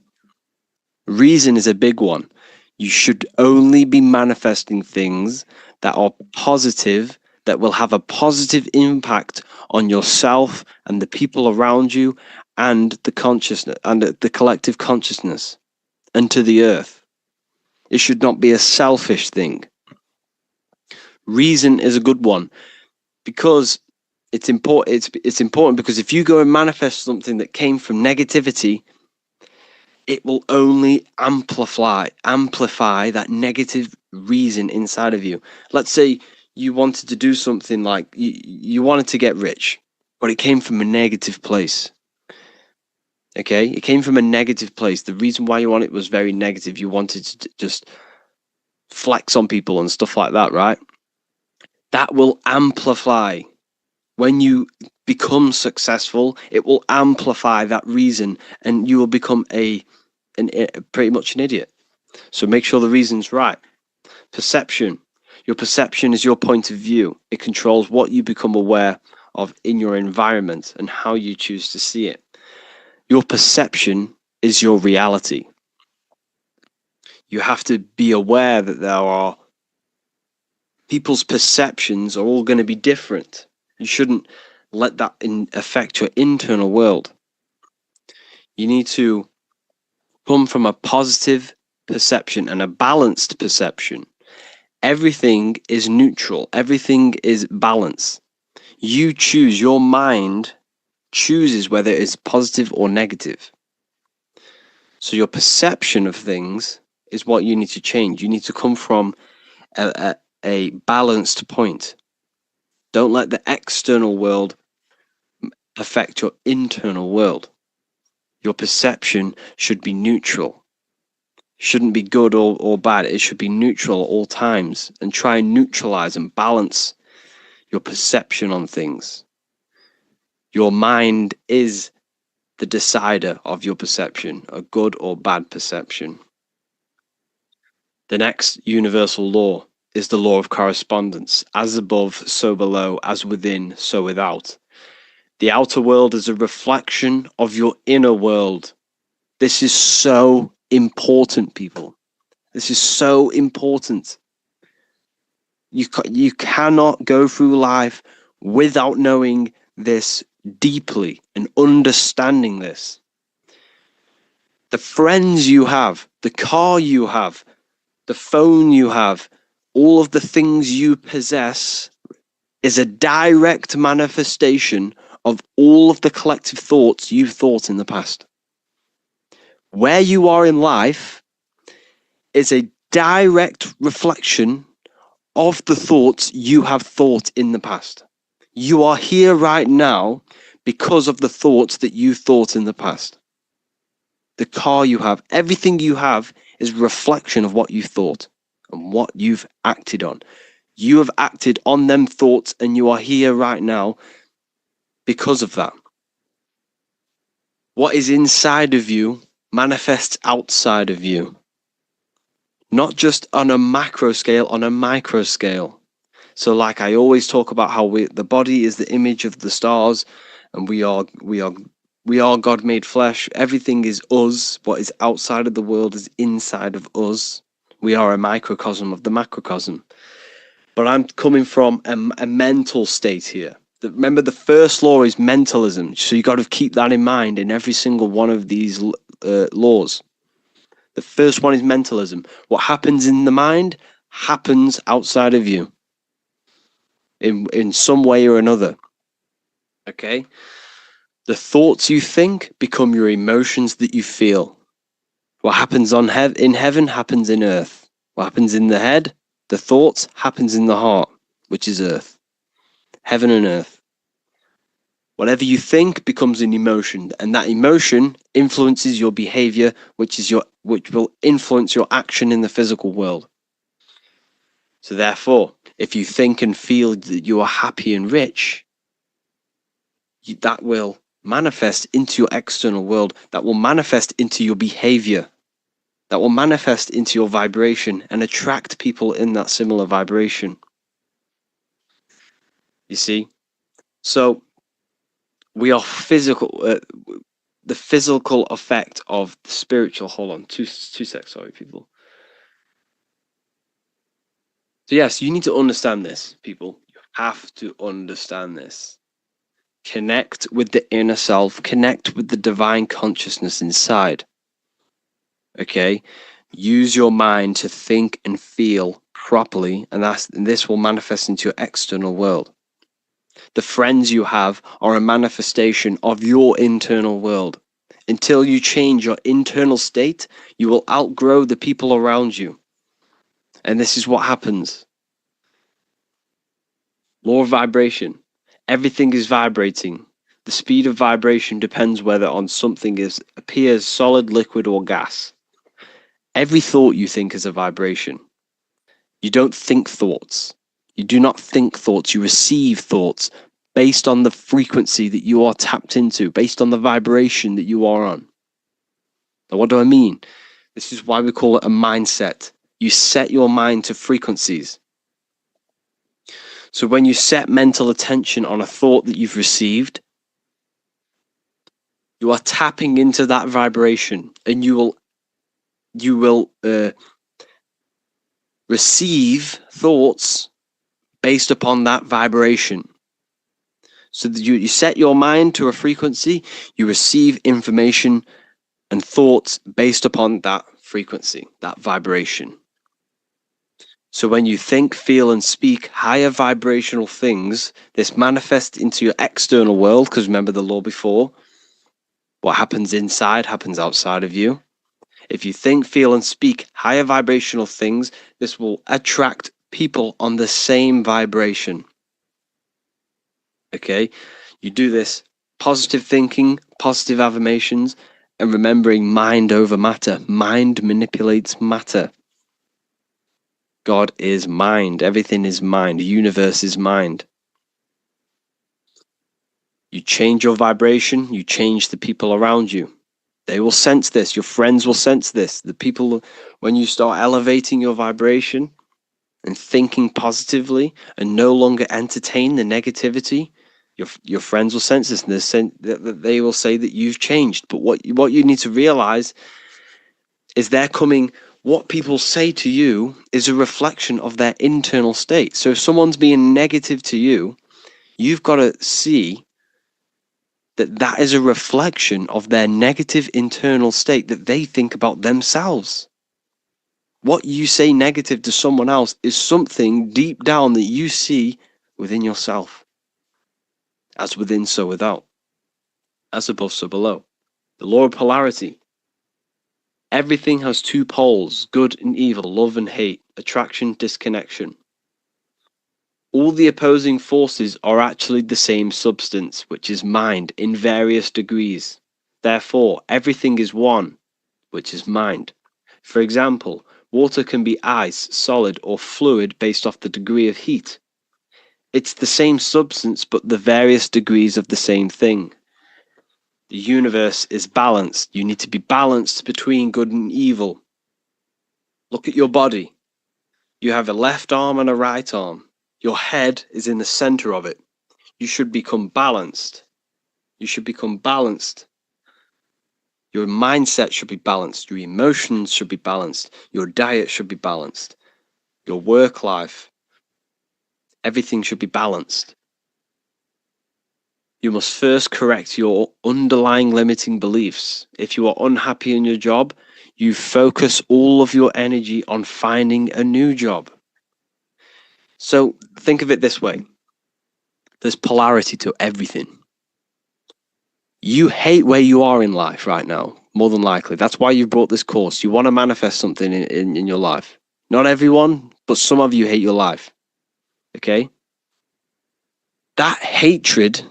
Reason is a big one. You should only be manifesting things that are positive, that will have a positive impact on yourself and the people around you and the consciousness and the collective consciousness and to the earth. It should not be a selfish thing. Reason is a good one because it's important. It's important because if you go and manifest something that came from negativity, it will only amplify that negative reason inside of you. Let's say you wanted to do something like you wanted to get rich, but it came from a negative place. Okay, it came from a negative place. The reason why you want it was very negative. You wanted to just flex on people and stuff like that, right? That will amplify. When you become successful, it will amplify that reason and you will become pretty much an idiot. So make sure the reason's right. Perception. Your perception is your point of view. It controls what you become aware of in your environment and how you choose to see it. Your perception is your reality. You have to be aware that there are people's perceptions are all going to be different. You shouldn't let that affect your internal world. You need to come from a positive perception and a balanced perception. Everything is neutral. Everything is balance. You choose. Your mind chooses whether it is positive or negative. So your perception of things is what you need to change. You need to come from a balanced point. Don't let the external world affect your internal world. Your perception should be neutral. Shouldn't be good or bad. It should be neutral at all times, and try and neutralize and balance your perception on things. Your mind is the decider of your perception, a good or bad perception. The next universal law is the law of correspondence. As above, so below, as within, so without. The outer world is a reflection of your inner world. This is so important, people. This is so important. You cannot go through life without knowing this deeply and understanding this. The friends you have, the car you have, the phone you have, all of the things you possess is a direct manifestation of all of the collective thoughts you've thought in the past. Where you are in life is a direct reflection of the thoughts you have thought in the past. You are here right now because of the thoughts that you thought in the past. The car you have, everything you have is a reflection of what you thought and what you've acted on. You have acted on them thoughts and you are here right now because of that. What is inside of you manifests outside of you. Not just on a macro scale, on a micro scale. So like I always talk about how the body is the image of the stars and we are God made flesh. Everything is us. What is outside of the world is inside of us. We are a microcosm of the macrocosm. But I'm coming from a mental state here. Remember, the first law is mentalism. So you got to keep that in mind in every single one of these laws. The first one is mentalism. What happens in the mind happens outside of you in some way or another. Okay? The thoughts you think become your emotions that you feel. What happens in heaven happens in earth. What happens in the head, the thoughts, happens in the heart, which is earth. Heaven and earth. Whatever you think becomes an emotion, and that emotion influences your behavior, which will influence your action in the physical world. So therefore, if you think and feel that you are happy and rich, that will manifest into your external world, that will manifest into your behavior, that will manifest into your vibration and attract people in that similar vibration. You see? So we are the physical effect of the spiritual. Hold on, two secs, sorry, people. So yes, you need to understand this, people. You have to understand this. Connect with the inner self, connect with the divine consciousness inside. Okay? Use your mind to think and feel properly, and this will manifest into your external world. The friends you have are a manifestation of your internal world. Until you change your internal state, you will outgrow the people around you. And this is what happens. Law of vibration. Everything is vibrating. The speed of vibration depends whether on something appears solid, liquid, or gas. Every thought you think is a vibration. You don't think thoughts. You do not think thoughts. You receive thoughts based on the frequency that you are tapped into, based on the vibration that you are on. Now, what do I mean? This is why we call it a mindset. You set your mind to frequencies. So when you set mental attention on a thought that you've received, you are tapping into that vibration, and you will receive thoughts based upon that vibration. So that you set your mind to a frequency, you receive information and thoughts based upon that frequency, that vibration. So when you think, feel, and speak higher vibrational things, this manifests into your external world, because remember the law before, what happens inside happens outside of you. If you think, feel, and speak higher vibrational things, this will attract people on the same vibration. Okay? You do this positive thinking, positive affirmations, and remembering mind over matter. Mind manipulates matter. God is mind. Everything is mind. The universe is mind. You change your vibration, you change the people around you. They will sense this. Your friends will sense this. The people, when you start elevating your vibration and thinking positively and no longer entertain the negativity, your friends will sense this, and they will say that you've changed. But what you need to realize is what people say to you is a reflection of their internal state. So if someone's being negative to you, you've got to see that is a reflection of their negative internal state that they think about themselves. What you say negative to someone else is something deep down that you see within yourself. As within, so without. As above, so below. The law of polarity. Everything has two poles, good and evil, love and hate, attraction, disconnection. All the opposing forces are actually the same substance, which is mind, in various degrees. Therefore, everything is one, which is mind. For example, water can be ice, solid, or fluid based off the degree of heat. It's the same substance, but the various degrees of the same thing. The universe is balanced. You need to be balanced between good and evil. Look at your body. You have a left arm and a right arm. Your head is in the center of it. You should become balanced. You should become balanced. Your mindset should be balanced. Your emotions should be balanced. Your diet should be balanced. Your work life. Everything should be balanced. You must first correct your underlying limiting beliefs. If you are unhappy in your job, you focus all of your energy on finding a new job. So think of it this way. There's polarity to everything. You hate where you are in life right now, more than likely. That's why you brought this course. You want to manifest something in your life. Not everyone, but some of you hate your life. Okay? That hatred,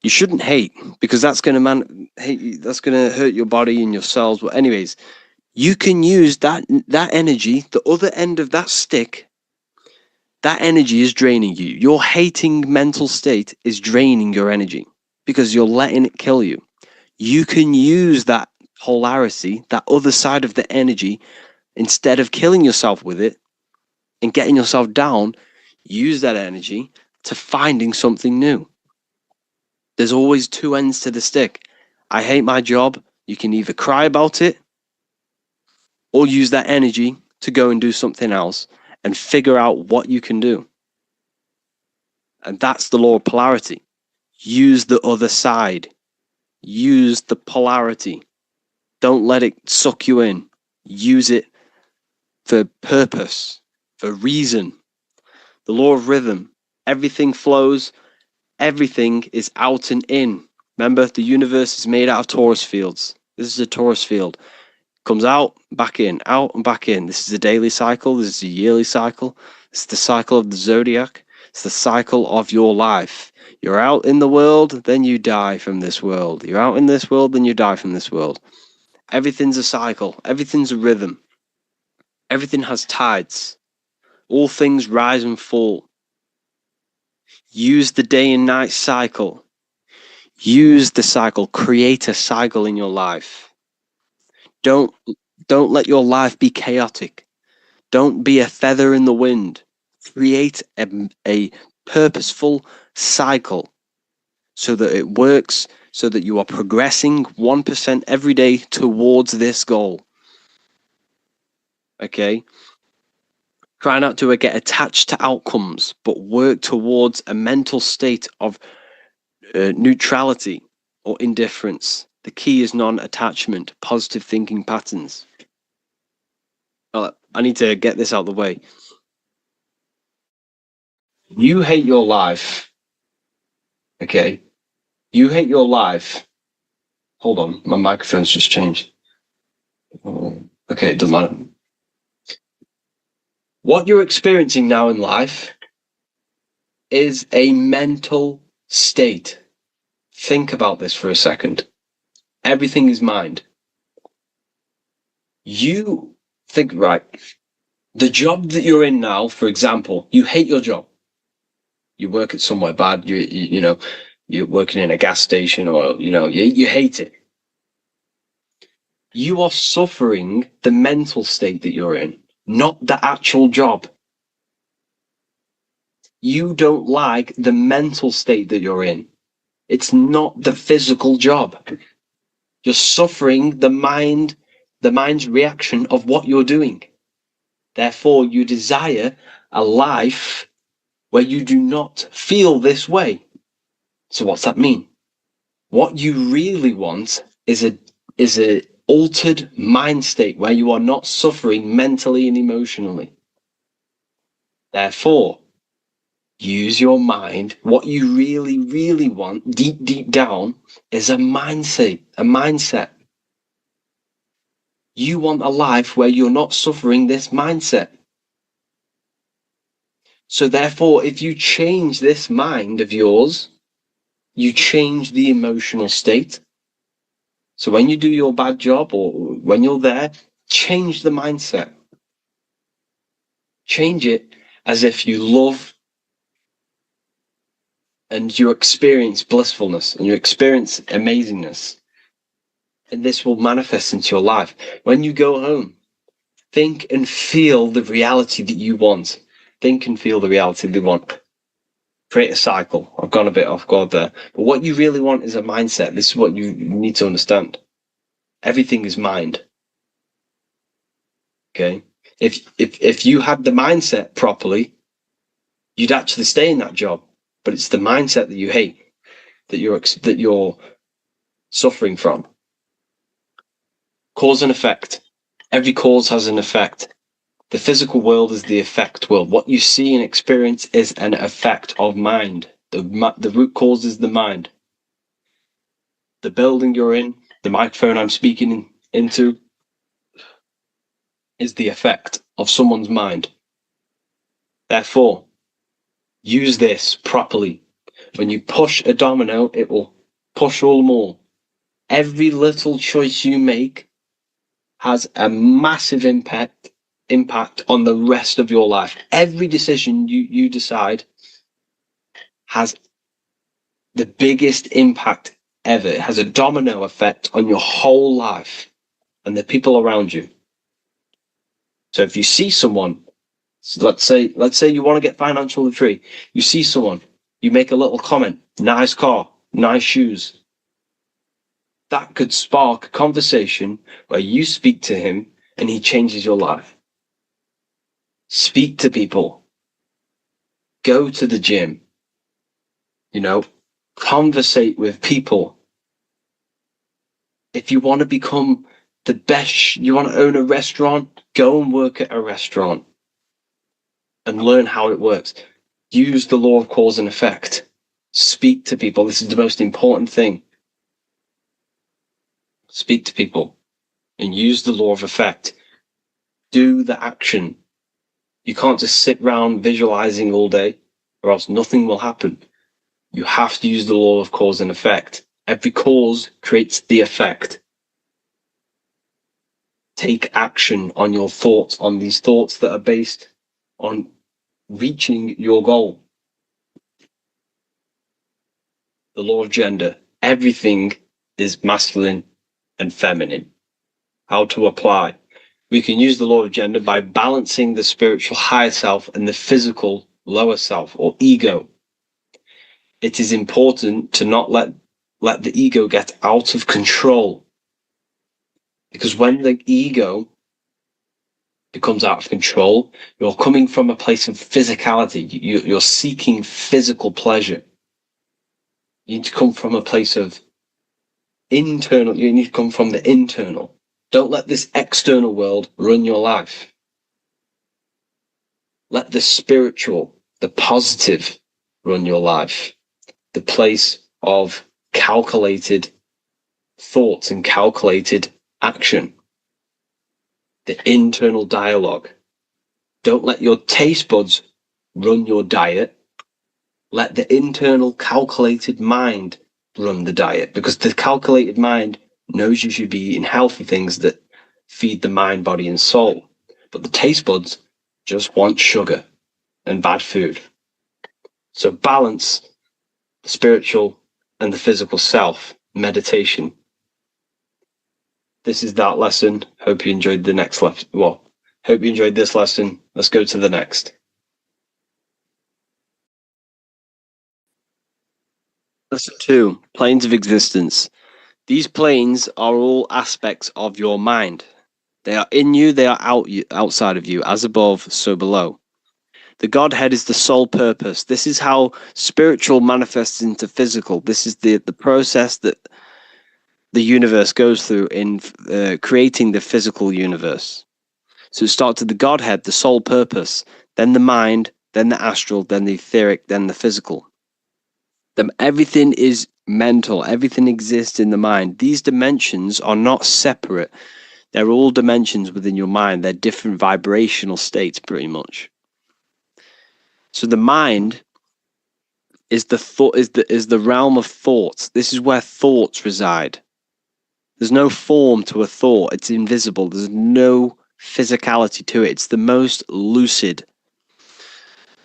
You shouldn't hate, because that's going to hurt your body and your cells. But anyways, you can use that energy, the other end of that stick. That energy is draining you. Your hating mental state is draining your energy because you're letting it kill you. You can use that polarity, that other side of the energy, instead of killing yourself with it and getting yourself down, use that energy to finding something new. There's always two ends to the stick. I hate my job. You can either cry about it or use that energy to go and do something else and figure out what you can do. And that's the law of polarity. Use the other side. Use the polarity. Don't let it suck you in. Use it for purpose, for reason. The law of rhythm. Everything flows. Everything is out and in. Remember, the universe is made out of torus fields. This is a torus field. Comes out, back in, out and back in. This is a daily cycle. This is a yearly cycle. This is the cycle of the zodiac. It's the cycle of your life. You're out in the world, then you die from this world. You're out in this world, then you die from this world. Everything's a cycle. Everything's a rhythm. Everything has tides. All things rise and fall. Use the day and night cycle. Use the cycle. Create a cycle in your life. Don't let your life be chaotic. Don't be a feather in the wind. Create a purposeful cycle so that it works, so that you are progressing 1% every day towards this goal. Okay? Try not to get attached to outcomes, but work towards a mental state of neutrality or indifference. The key is non-attachment, positive thinking patterns. I need to get this out of the way. You hate your life. Okay? You hate your life. Hold on, my microphone's just changed. Okay, it doesn't matter. What you're experiencing now in life is a mental state. Think about this for a second. Everything is mind. You think, right, the job that you're in now, for example, you hate your job. You work at somewhere bad, you know, you're working in a gas station, or, you know, you hate it. You are suffering the mental state that you're in, not the actual job. You don't like the mental state that you're in. It's not the physical job. You're suffering the mind's reaction of what you're doing. Therefore, you desire a life where you do not feel this way. So what's that mean? What you really want is a altered mind state where you are not suffering mentally and emotionally. Therefore, use your mind. What you really, really want, deep down, is a mindset. You want a life where you're not suffering this mindset. So therefore, if you change this mind of yours, you change the emotional state. So when you do your bad job, or when you're there, change the mindset. Change it as if you love and you experience blissfulness and you experience amazingness. And this will manifest into your life. When you go home, think and feel the reality that you want. Think and feel the reality that you want. Create a cycle. I've gone a bit off guard there. But what you really want is a mindset. This is what you need to understand. Everything is mind. Okay? If you had the mindset properly, you'd actually stay in that job. But it's the mindset that you hate, that you're suffering from. Cause and effect. Every cause has an effect. The physical world is the effect world. What you see and experience is an effect of mind. The root cause is the mind. The building you're in, the microphone I'm speaking into, is the effect of someone's mind. Therefore, use this properly. When you push a domino, it will push all more. Every little choice you make has a massive impact on the rest of your life. Every decision you decide has the biggest impact ever. It has a domino effect on your whole life and the people around you. So if you see someone, so let's say you want to get financially free, you see someone, you make a little comment, nice car, nice shoes. That could spark a conversation where you speak to him and he changes your life. Speak to people. Go to the gym. Conversate with people. If you want to become the best, you want to own a restaurant, go and work at a restaurant and learn how it works. Use the law of cause and effect. Speak to people. This is the most important thing. Speak to people and use the law of effect. Do the action. You can't just sit around visualizing all day or else nothing will happen. You have to use the law of cause and effect. Every cause creates the effect. Take action on your thoughts, on these thoughts that are based on reaching your goal. The law of gender. Everything is masculine and feminine. How to apply. We can use the law of gender by balancing the spiritual higher self and the physical lower self or ego. It is important to not let the ego get out of control. Because when the ego becomes out of control, you're coming from a place of physicality. You're seeking physical pleasure. You need to come from a place of internal. You need to come from the internal. Don't let this external world run your life. Let the spiritual, the positive run your life. The place of calculated thoughts and calculated action. The internal dialogue. Don't let your taste buds run your diet. Let the internal calculated mind run the diet, because the calculated mind knows you should be eating healthy things that feed the mind, body, and soul. But the taste buds just want sugar and bad food. So balance the spiritual and the physical self. Meditation. This is that lesson. Hope you enjoyed the next lesson. Well, hope you enjoyed this lesson. Let's go to the next. Lesson 2, planes of existence. These planes are all aspects of your mind. They are in you, they are outside of you, as above, so below. The Godhead is the sole purpose. This is how spiritual manifests into physical. This is the process that the universe goes through in creating the physical universe. So it starts with the Godhead, the sole purpose, then the mind, then the astral, then the etheric, then the physical. Everything is mental. Everything exists in the mind. These dimensions are not separate. They're all dimensions within your mind. They're different vibrational states, pretty much. So the mind is the realm of thoughts. This is where thoughts reside. There's no form to a thought. It's invisible. There's no physicality to it. It's the most lucid.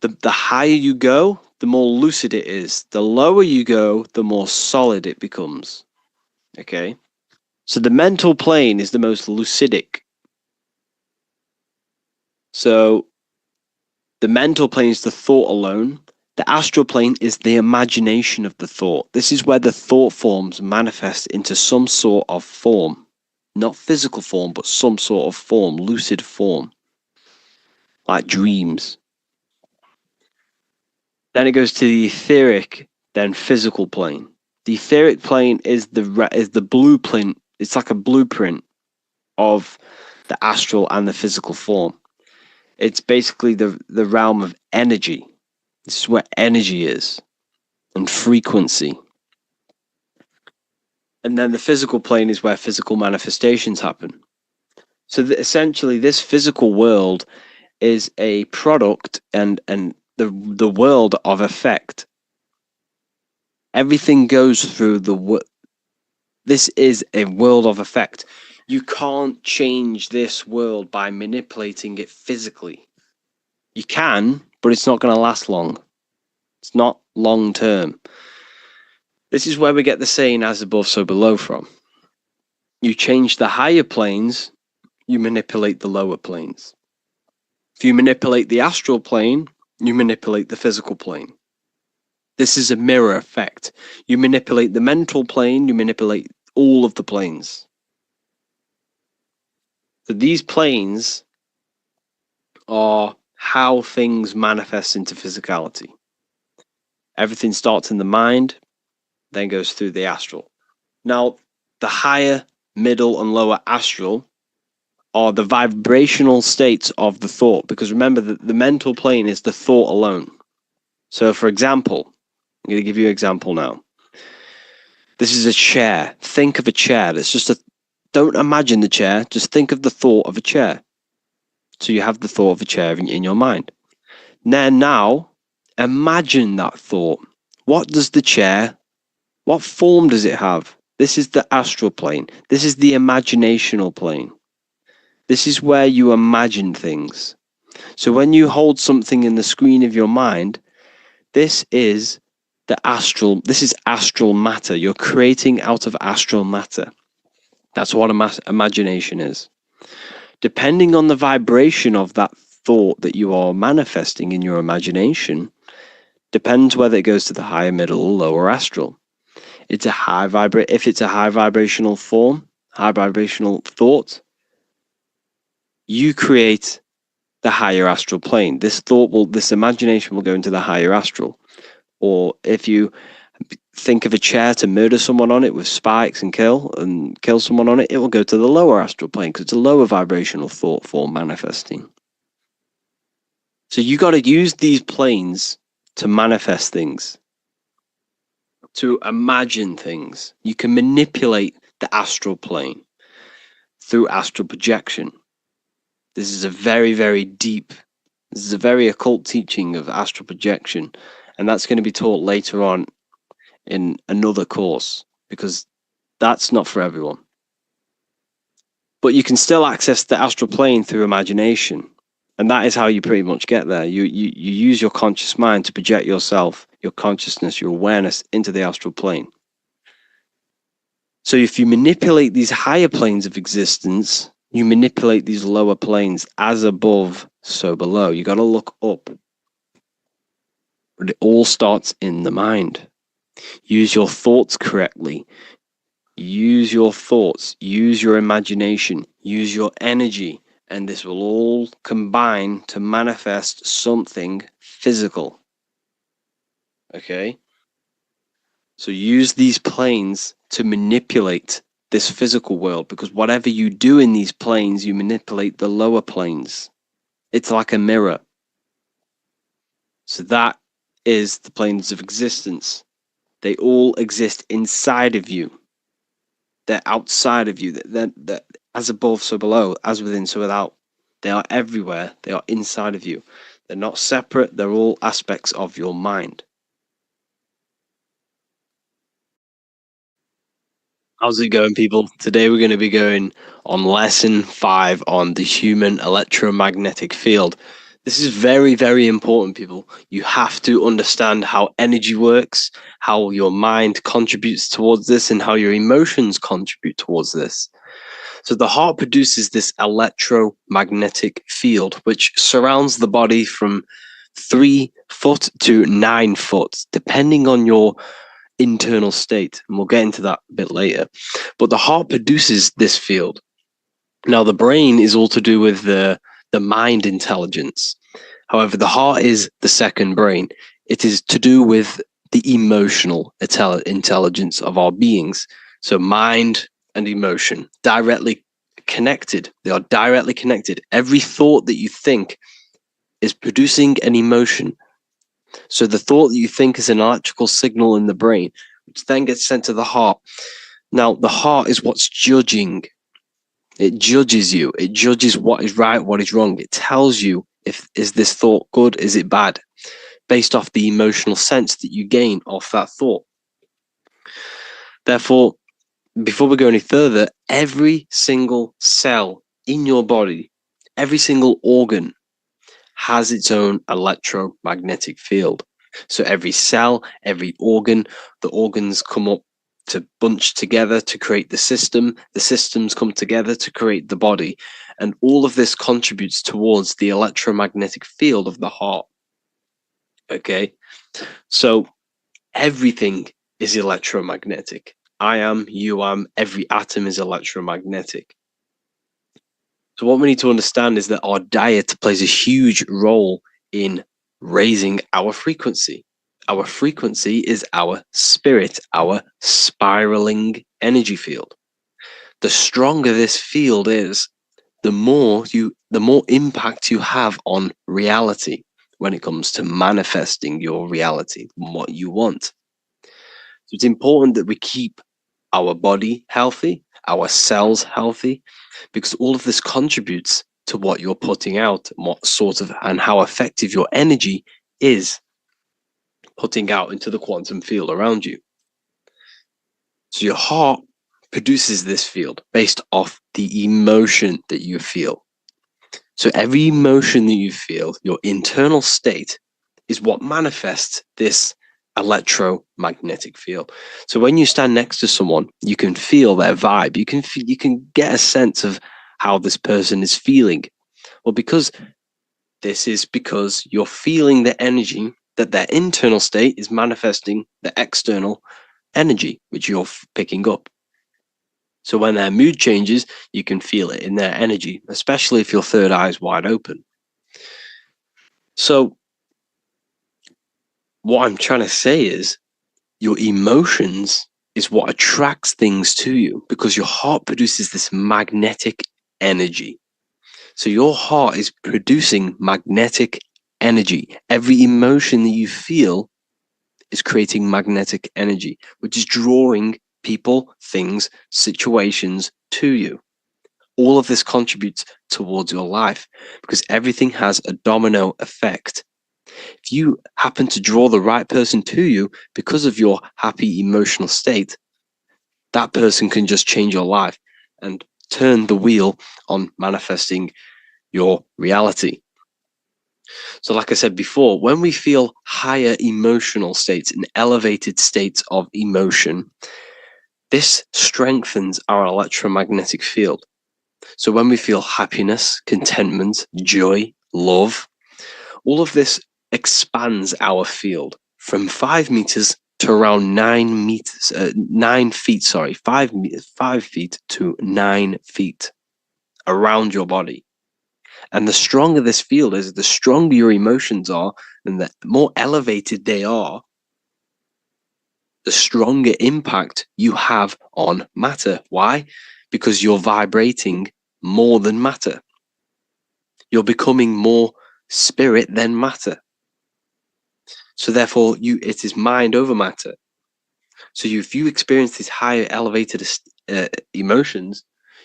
The higher you go, the more lucid it is. The lower you go, the more solid it becomes. Okay? So the mental plane is the most lucidic. So the mental plane is the thought alone. The astral plane is the imagination of the thought. This is where the thought forms manifest into some sort of form. Not physical form, but some sort of form, lucid form. Like dreams. Then it goes to the etheric, then physical plane. The etheric plane is the blueprint. It's like a blueprint of the astral and the physical form. It's basically the realm of energy. This is where energy is and frequency. And then the physical plane is where physical manifestations happen. So essentially, this physical world is a product and the world of effect. Everything goes through this is a world of effect. You can't change this world by manipulating it physically. You can, but it's not going to last long. It's not long term. This is where we get the saying, as above, so below from. You change the higher planes, you manipulate the lower planes. If you manipulate the astral plane, you manipulate the physical plane. This is a mirror effect. You manipulate the mental plane, you manipulate all of the planes. So these planes are how things manifest into physicality. Everything starts in the mind, then goes through the astral. Now, the higher, middle, and lower astral are the vibrational states of the thought, because remember that the mental plane is the thought alone. So, for example, I'm going to give you an example now. This is a chair. Think of a chair. That's just don't imagine the chair, just think of the thought of a chair. So you have the thought of a chair in your mind. Then now, imagine that thought. What form does it have? This is the astral plane. This is the imaginational plane. This is where you imagine things. So when you hold something in the screen of your mind, this is astral matter. You're creating out of astral matter. That's what imagination is. Depending on the vibration of that thought that you are manifesting in your imagination, depends whether it goes to the higher, middle, or lower astral. If it's a high vibrational form, high vibrational thought, you create the higher astral plane. This imagination will go into the higher astral. Or if you think of a chair to murder someone on it with spikes and kill someone on it, it will go to the lower astral plane because it's a lower vibrational thought form manifesting. So you got to use these planes to manifest things, to imagine things. You can manipulate the astral plane through astral projection. This is a very, very deep, this is a very occult teaching of astral projection, and that's going to be taught later on in another course, because that's not for everyone. But you can still access the astral plane through imagination, and that is how you pretty much get there. You use your conscious mind to project yourself, your consciousness, your awareness into the astral plane. So if you manipulate these higher planes of existence, you manipulate these lower planes. As above, so below. You got to look up. But it all starts in the mind. Use your thoughts correctly. Use your thoughts. Use your imagination. Use your energy. And this will all combine to manifest something physical. Okay? So use these planes to manipulate this physical world, because whatever you do in these planes, you manipulate the lower planes. It's like a mirror. So that is the planes of existence. They all exist inside of you. They're outside of you. They're as above, so below, as within, so without. They are everywhere. They are inside of you. They're not separate. They're all aspects of your mind. How's it going, people? Today we're going to be going on lesson 5 on the human electromagnetic field. This is very, very important, people. You have to understand how energy works, how your mind contributes towards this, and how your emotions contribute towards this. So the heart produces this electromagnetic field, which surrounds the body from 3 foot to 9 foot, depending on your internal state, and we'll get into that a bit later. But the heart produces this field. Now, the brain is all to do with the mind intelligence. However, the heart is the second brain. It is to do with the emotional intelligence of our beings. So mind and emotion, directly connected. They are directly connected. Every thought that you think is producing an emotion. So the thought that you think is an electrical signal in the brain, which then gets sent to the heart. Now, the heart is what's judging. It judges you. It judges what is right, what is wrong. It tells you, is this thought good, is it bad, based off the emotional sense that you gain off that thought. Therefore, before we go any further, every single cell in your body, every single organ has its own electromagnetic field. So every cell, every organ, the organs come up to bunch together to create the system. The systems come together to create the body. And all of this contributes towards the electromagnetic field of the heart. Okay, so everything is electromagnetic. I am, you am, every atom is electromagnetic. So what we need to understand is that our diet plays a huge role in raising our frequency. Our frequency is our spirit, our spiraling energy field. The stronger this field is, the more impact you have on reality when it comes to manifesting your reality, what you want. So it's important that we keep our body healthy, our cells healthy, because all of this contributes to what you're putting out, and what sort of and how effective your energy is putting out into the quantum field around you. So your heart produces this field based off the emotion that you feel. So every emotion that you feel, your internal state, is what manifests this electromagnetic field. So when you stand next to someone, you can feel their vibe. You can get a sense of how this person is feeling. Well, because you're feeling the energy that their internal state is manifesting the external energy, which you're picking up. So when their mood changes, you can feel it in their energy, especially if your third eye is wide open. So what I'm trying to say is your emotions is what attracts things to you, because your heart produces this magnetic energy. So your heart is producing magnetic energy. Every emotion that you feel is creating magnetic energy, which is drawing people, things, situations to you. All of this contributes towards your life, because everything has a domino effect. If you happen to draw the right person to you because of your happy emotional state, that person can just change your life and turn the wheel on manifesting your reality. So like I said before, when we feel higher emotional states and elevated states of emotion, this strengthens our electromagnetic field. So when we feel happiness, contentment, joy, love, all of this expands our field from 5 meters to around 9 meters, 9 feet, 5 feet to 9 feet around your body. And the stronger this field is, the stronger your emotions are, and the more elevated they are, the stronger impact you have on matter. Why? Because you're vibrating more than matter. You're becoming more spirit than matter. So therefore, it is mind over matter. So if you experience these higher elevated emotions,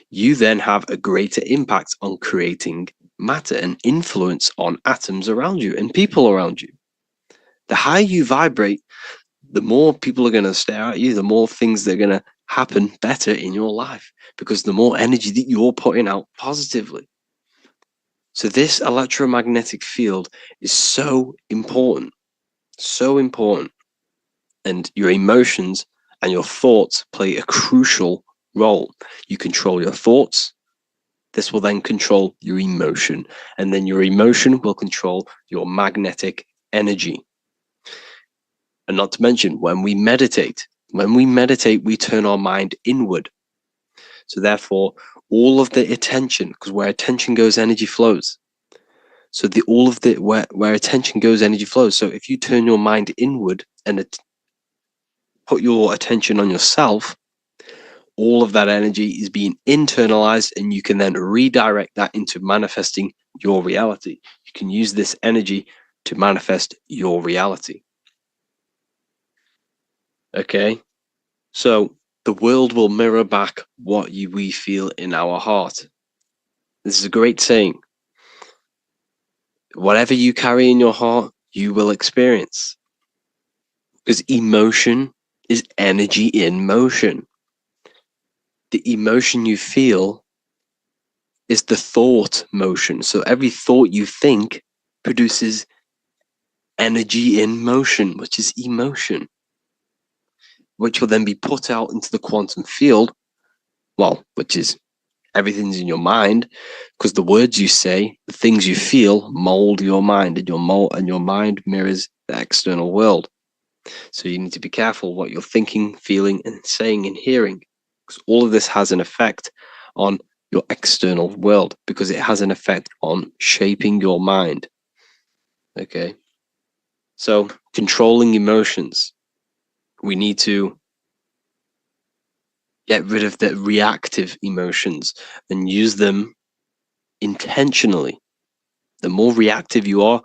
you then have a greater impact on creating matter and influence on atoms around you and people around you. The higher you vibrate, the more people are going to stare at you, the more things that are going to happen better in your life, because the more energy that you're putting out positively. So this electromagnetic field is so important, so important. And your emotions and your thoughts play a crucial role. You control your thoughts. This will then control your emotion, and then your emotion will control your magnetic energy. And not to mention, when we meditate, we turn our mind inward. So therefore, all of the attention, because where attention goes, energy flows. So where attention goes, energy flows. So if you turn your mind inward and put your attention on yourself, all of that energy is being internalized, and you can then redirect that into manifesting your reality. You can use this energy to manifest your reality. Okay, so the world will mirror back what we feel in our heart. This is a great saying. Whatever you carry in your heart, you will experience. Because emotion is energy in motion. The emotion you feel is the thought motion. So every thought you think produces energy in motion, which is emotion, which will then be put out into the quantum field, well, which is everything's in your mind, because the words you say, the things you feel, mold your mind, and your mind mirrors the external world. So you need to be careful what you're thinking, feeling, and saying and hearing, because all of this has an effect on your external world, because it has an effect on shaping your mind. Okay. So controlling emotions, we need to get rid of the reactive emotions and use them intentionally. The more reactive you are,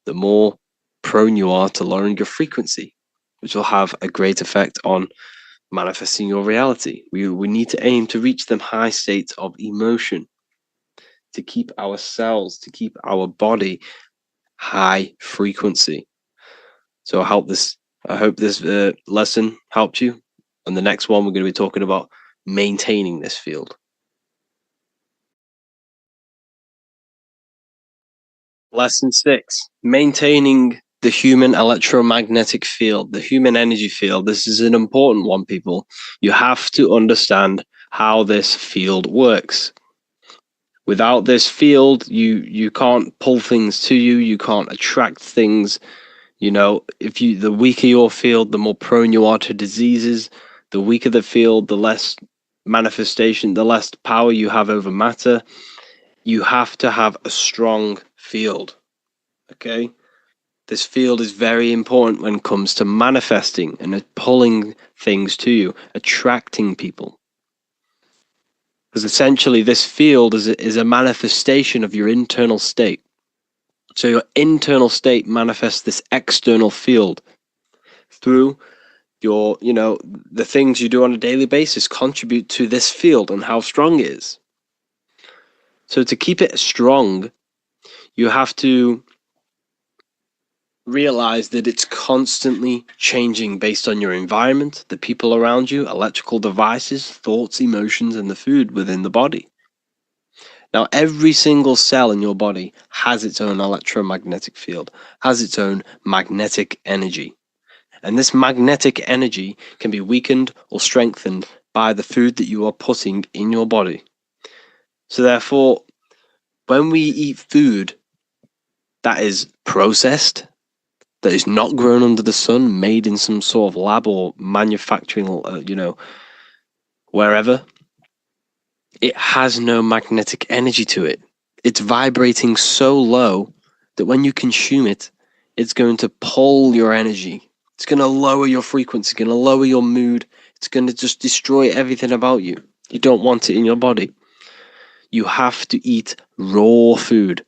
the more prone you are to lowering your frequency, which will have a great effect on manifesting your reality. We need to aim to reach them high states of emotion, to keep our cells, to keep our body high frequency. So I hope this lesson helped you. On the next one, we're going to be talking about maintaining this field. Lesson 6, maintaining the human electromagnetic field, the human energy field. This is an important one, people. You have to understand how this field works. Without this field, you can't pull things to you, you can't attract things. You know, the weaker your field, the more prone you are to diseases. The weaker the field, the less manifestation, the less power you have over matter. You have to have a strong field. Okay? This field is very important when it comes to manifesting and pulling things to you, attracting people. Because essentially this field is a manifestation of your internal state. So your internal state manifests this external field through your, the things you do on a daily basis contribute to this field and how strong it is. So to keep it strong, you have to realize that it's constantly changing based on your environment, the people around you, electrical devices, thoughts, emotions, and the food within the body. Now, every single cell in your body has its own electromagnetic field, has its own magnetic energy. And this magnetic energy can be weakened or strengthened by the food that you are putting in your body. So therefore, when we eat food that is processed, that is not grown under the sun, made in some sort of lab or manufacturing, wherever, it has no magnetic energy to it. It's vibrating so low that when you consume it, it's going to pull your energy. It's going to lower your frequency, it's going to lower your mood. It's going to just destroy everything about you. You don't want it in your body. You have to eat raw food.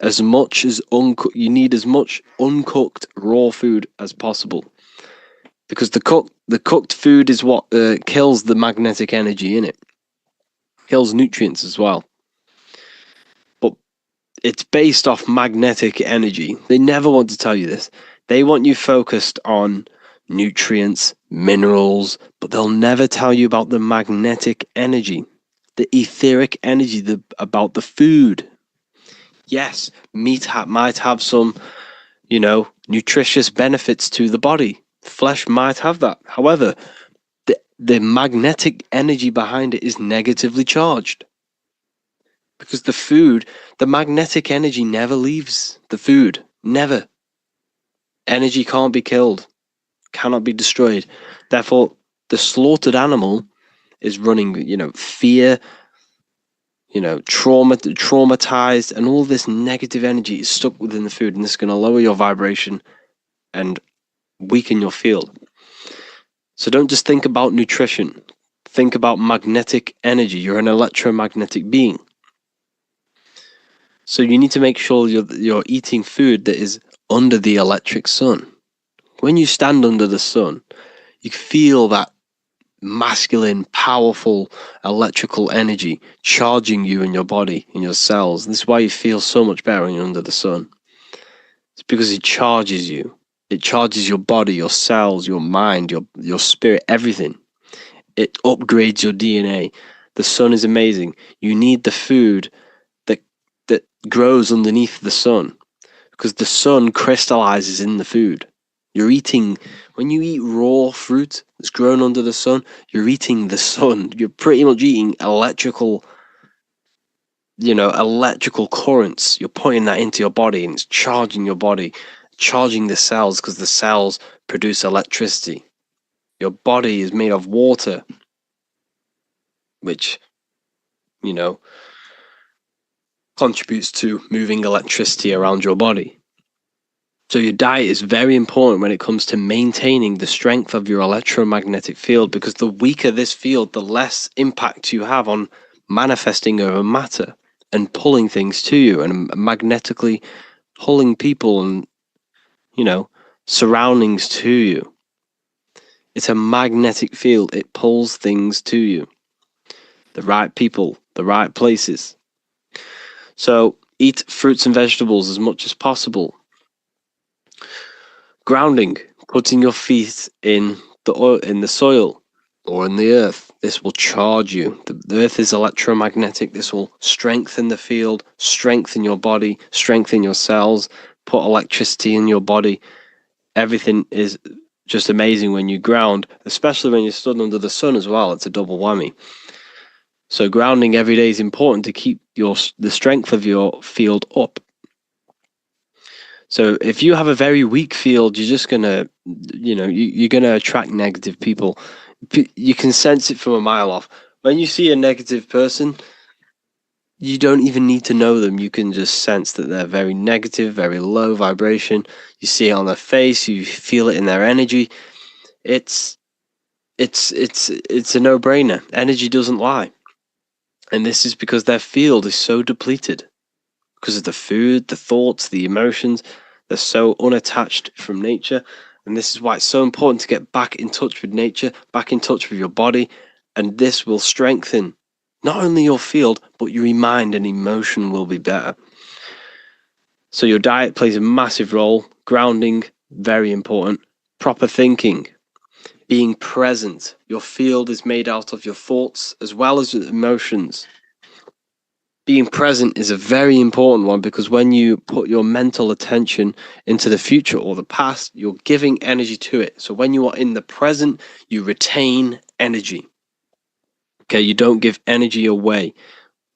As much as you need as much uncooked raw food as possible, because the cooked food is what kills the magnetic energy in it, kills nutrients as well. But it's based off magnetic energy. They never want to tell you this. They want you focused on nutrients, minerals, but they'll never tell you about the magnetic energy, the etheric energy, about the food. Yes, meat might have some, nutritious benefits to the body. Flesh might have that. However, the magnetic energy behind it is negatively charged. Because the magnetic energy never leaves the food. Never. Energy can't be killed, cannot be destroyed. Therefore, the slaughtered animal is running, fear, traumatized, and all this negative energy is stuck within the food, and this is going to lower your vibration and weaken your field. So don't just think about nutrition. Think about magnetic energy. You're an electromagnetic being. So you need to make sure you're eating food that is under the electric sun. When you stand under the sun, you feel that masculine, powerful electrical energy charging you in your body, in your cells. This is why you feel so much better when you're under the sun. It's because it charges you. It charges your body, your cells, your mind, your spirit, everything. It upgrades your DNA. The sun is amazing. You need the food that grows underneath the sun, because the sun crystallizes in the food. When you eat raw fruit that's grown under the sun, you're eating the sun. You're pretty much eating electrical currents. You're putting that into your body, and it's charging your body, charging the cells, because the cells produce electricity. Your body is made of water, which, contributes to moving electricity around your body. So your diet is very important when it comes to maintaining the strength of your electromagnetic field, because the weaker this field, the less impact you have on manifesting over matter and pulling things to you, and magnetically pulling people and, surroundings to you. It's a magnetic field. It pulls things to you. The right people, the right places. So eat fruits and vegetables as much as possible. Grounding, putting your feet in the soil or in the earth. This will charge you. The earth is electromagnetic. This will strengthen the field, strengthen your body, strengthen your cells, put electricity in your body. Everything is just amazing when you ground, especially when you're stood under the sun as well. It's a double whammy. So grounding every day is important to keep the strength of your field up. So if you have a very weak field, you're just gonna, you're gonna attract negative people. You can sense it from a mile off. When you see a negative person, you don't even need to know them. You can just sense that they're very negative, very low vibration. You see it on their face. You feel it in their energy. It's a no-brainer. Energy doesn't lie. And this is because their field is so depleted because of the food, the thoughts, the emotions. They're so unattached from nature. And this is why it's so important to get back in touch with nature, back in touch with your body. And this will strengthen not only your field, but your mind and emotion will be better. So your diet plays a massive role. Grounding, very important. Proper thinking. Being present. Your field is made out of your thoughts as well as emotions. Being present is a very important one, because when you put your mental attention into the future or the past, you're giving energy to it. So when you are in the present, you retain energy. Okay, you don't give energy away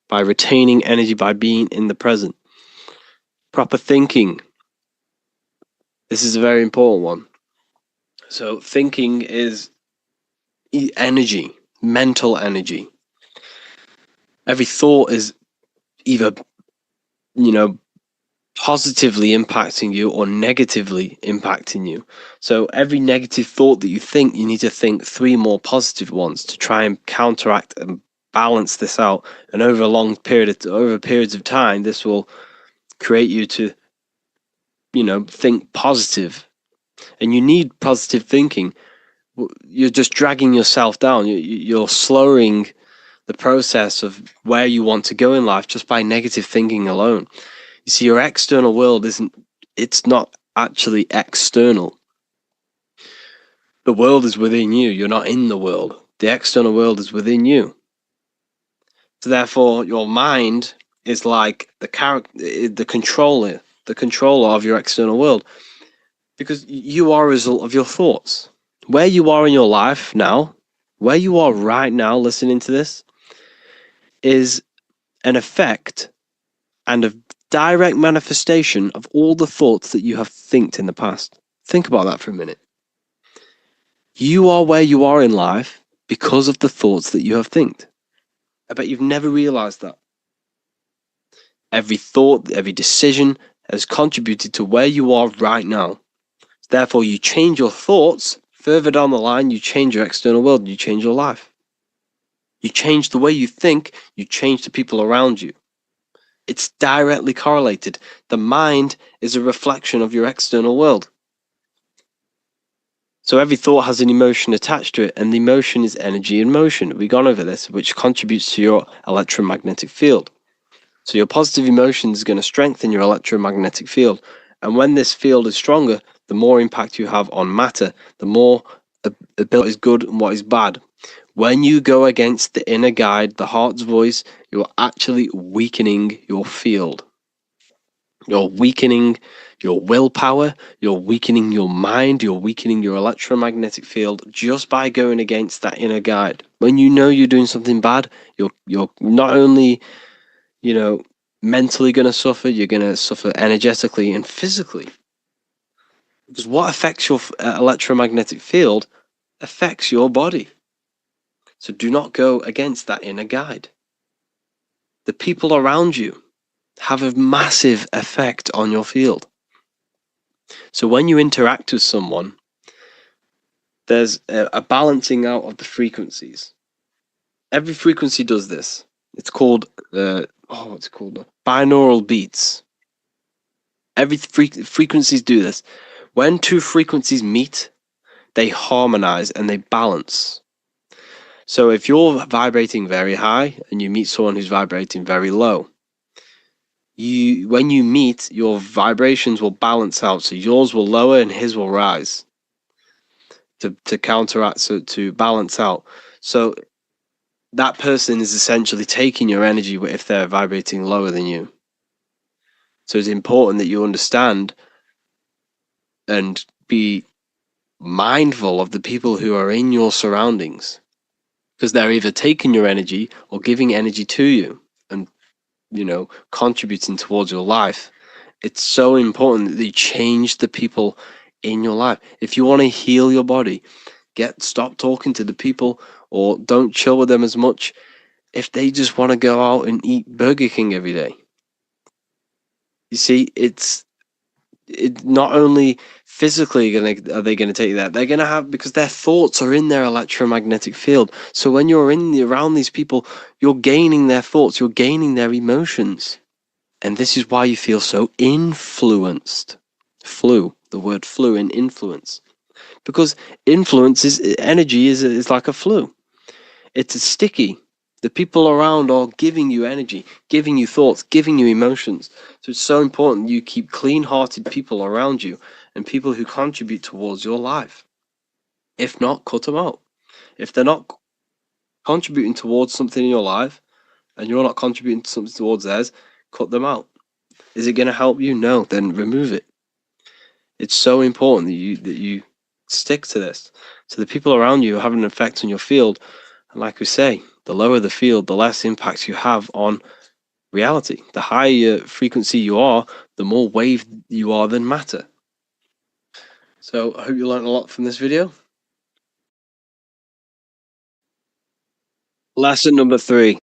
by retaining energy, by being in the present. Proper thinking. This is a very important one. So thinking is energy, mental energy. Every thought is either, positively impacting you or negatively impacting you. So every negative thought that you think, you need to think 3 more positive ones to try and counteract and balance this out. And over periods of time, this will create you to, think positive. And you need positive thinking. You're just dragging yourself down. You're slowing the process of where you want to go in life just by negative thinking alone. You see, your external world it's not actually external. The world is within you. You're not in the world. The external world is within you. So therefore, your mind is like the controller of your external world, because you are a result of your thoughts. Where you are in your life now, where you are right now listening to this, is an effect and a direct manifestation of all the thoughts that you have thinked in the past. Think about that for a minute. You are where you are in life because of the thoughts that you have thinked. I bet you've never realized that. Every thought, every decision has contributed to where you are right now. Therefore, you change your thoughts, further down the line, you change your external world, you change your life. You change the way you think, you change the people around you. It's directly correlated. The mind is a reflection of your external world. So every thought has an emotion attached to it, and the emotion is energy in motion. We've gone over this, which contributes to your electromagnetic field. So your positive emotion is going to strengthen your electromagnetic field. And when this field is stronger, the more impact you have on matter, the more ability what is good and what is bad. When you go against the inner guide, the heart's voice, you're actually weakening your field. You're weakening your willpower, you're weakening your mind, you're weakening your electromagnetic field just by going against that inner guide. When you know you're doing something bad, you're not only, mentally going to suffer, you're going to suffer energetically and physically. Because what affects your electromagnetic field affects your body. So do not go against that inner guide. The people around you have a massive effect on your field. So when you interact with someone, there's a balancing out of the frequencies. Every frequency does this. It's called what's it called? Binaural beats. Every frequencies do this. When two frequencies meet, they harmonize and they balance. So if you're vibrating very high and you meet someone who's vibrating very low, when you meet, your vibrations will balance out. So yours will lower and his will rise to counteract, so to balance out. So that person is essentially taking your energy if they're vibrating lower than you. So it's important that you understand and be mindful of the people who are in your surroundings, because they're either taking your energy or giving energy to you and, contributing towards your life. It's so important that you change the people in your life. If you want to heal your body, stop talking to the people or don't chill with them as much if they just want to go out and eat Burger King every day. You see, it's not only physically are they going to take that, they're going to have, because their thoughts are in their electromagnetic field. So when you're around these people, you're gaining their thoughts, you're gaining their emotions. And this is why you feel so influenced. The word flu in influence. Because influence energy is like a flu. It's sticky. The people around are giving you energy, giving you thoughts, giving you emotions. So it's so important you keep clean-hearted people around you and people who contribute towards your life. If not, cut them out. If they're not contributing towards something in your life and you're not contributing something towards theirs, cut them out. Is it going to help you? No, then remove it. It's so important that you stick to this. So the people around you have an effect on your field. And like we say, the lower the field, the less impact you have on reality. The higher frequency you are, the more wave you are than matter. So I hope you learned a lot from this video. Lesson number 3.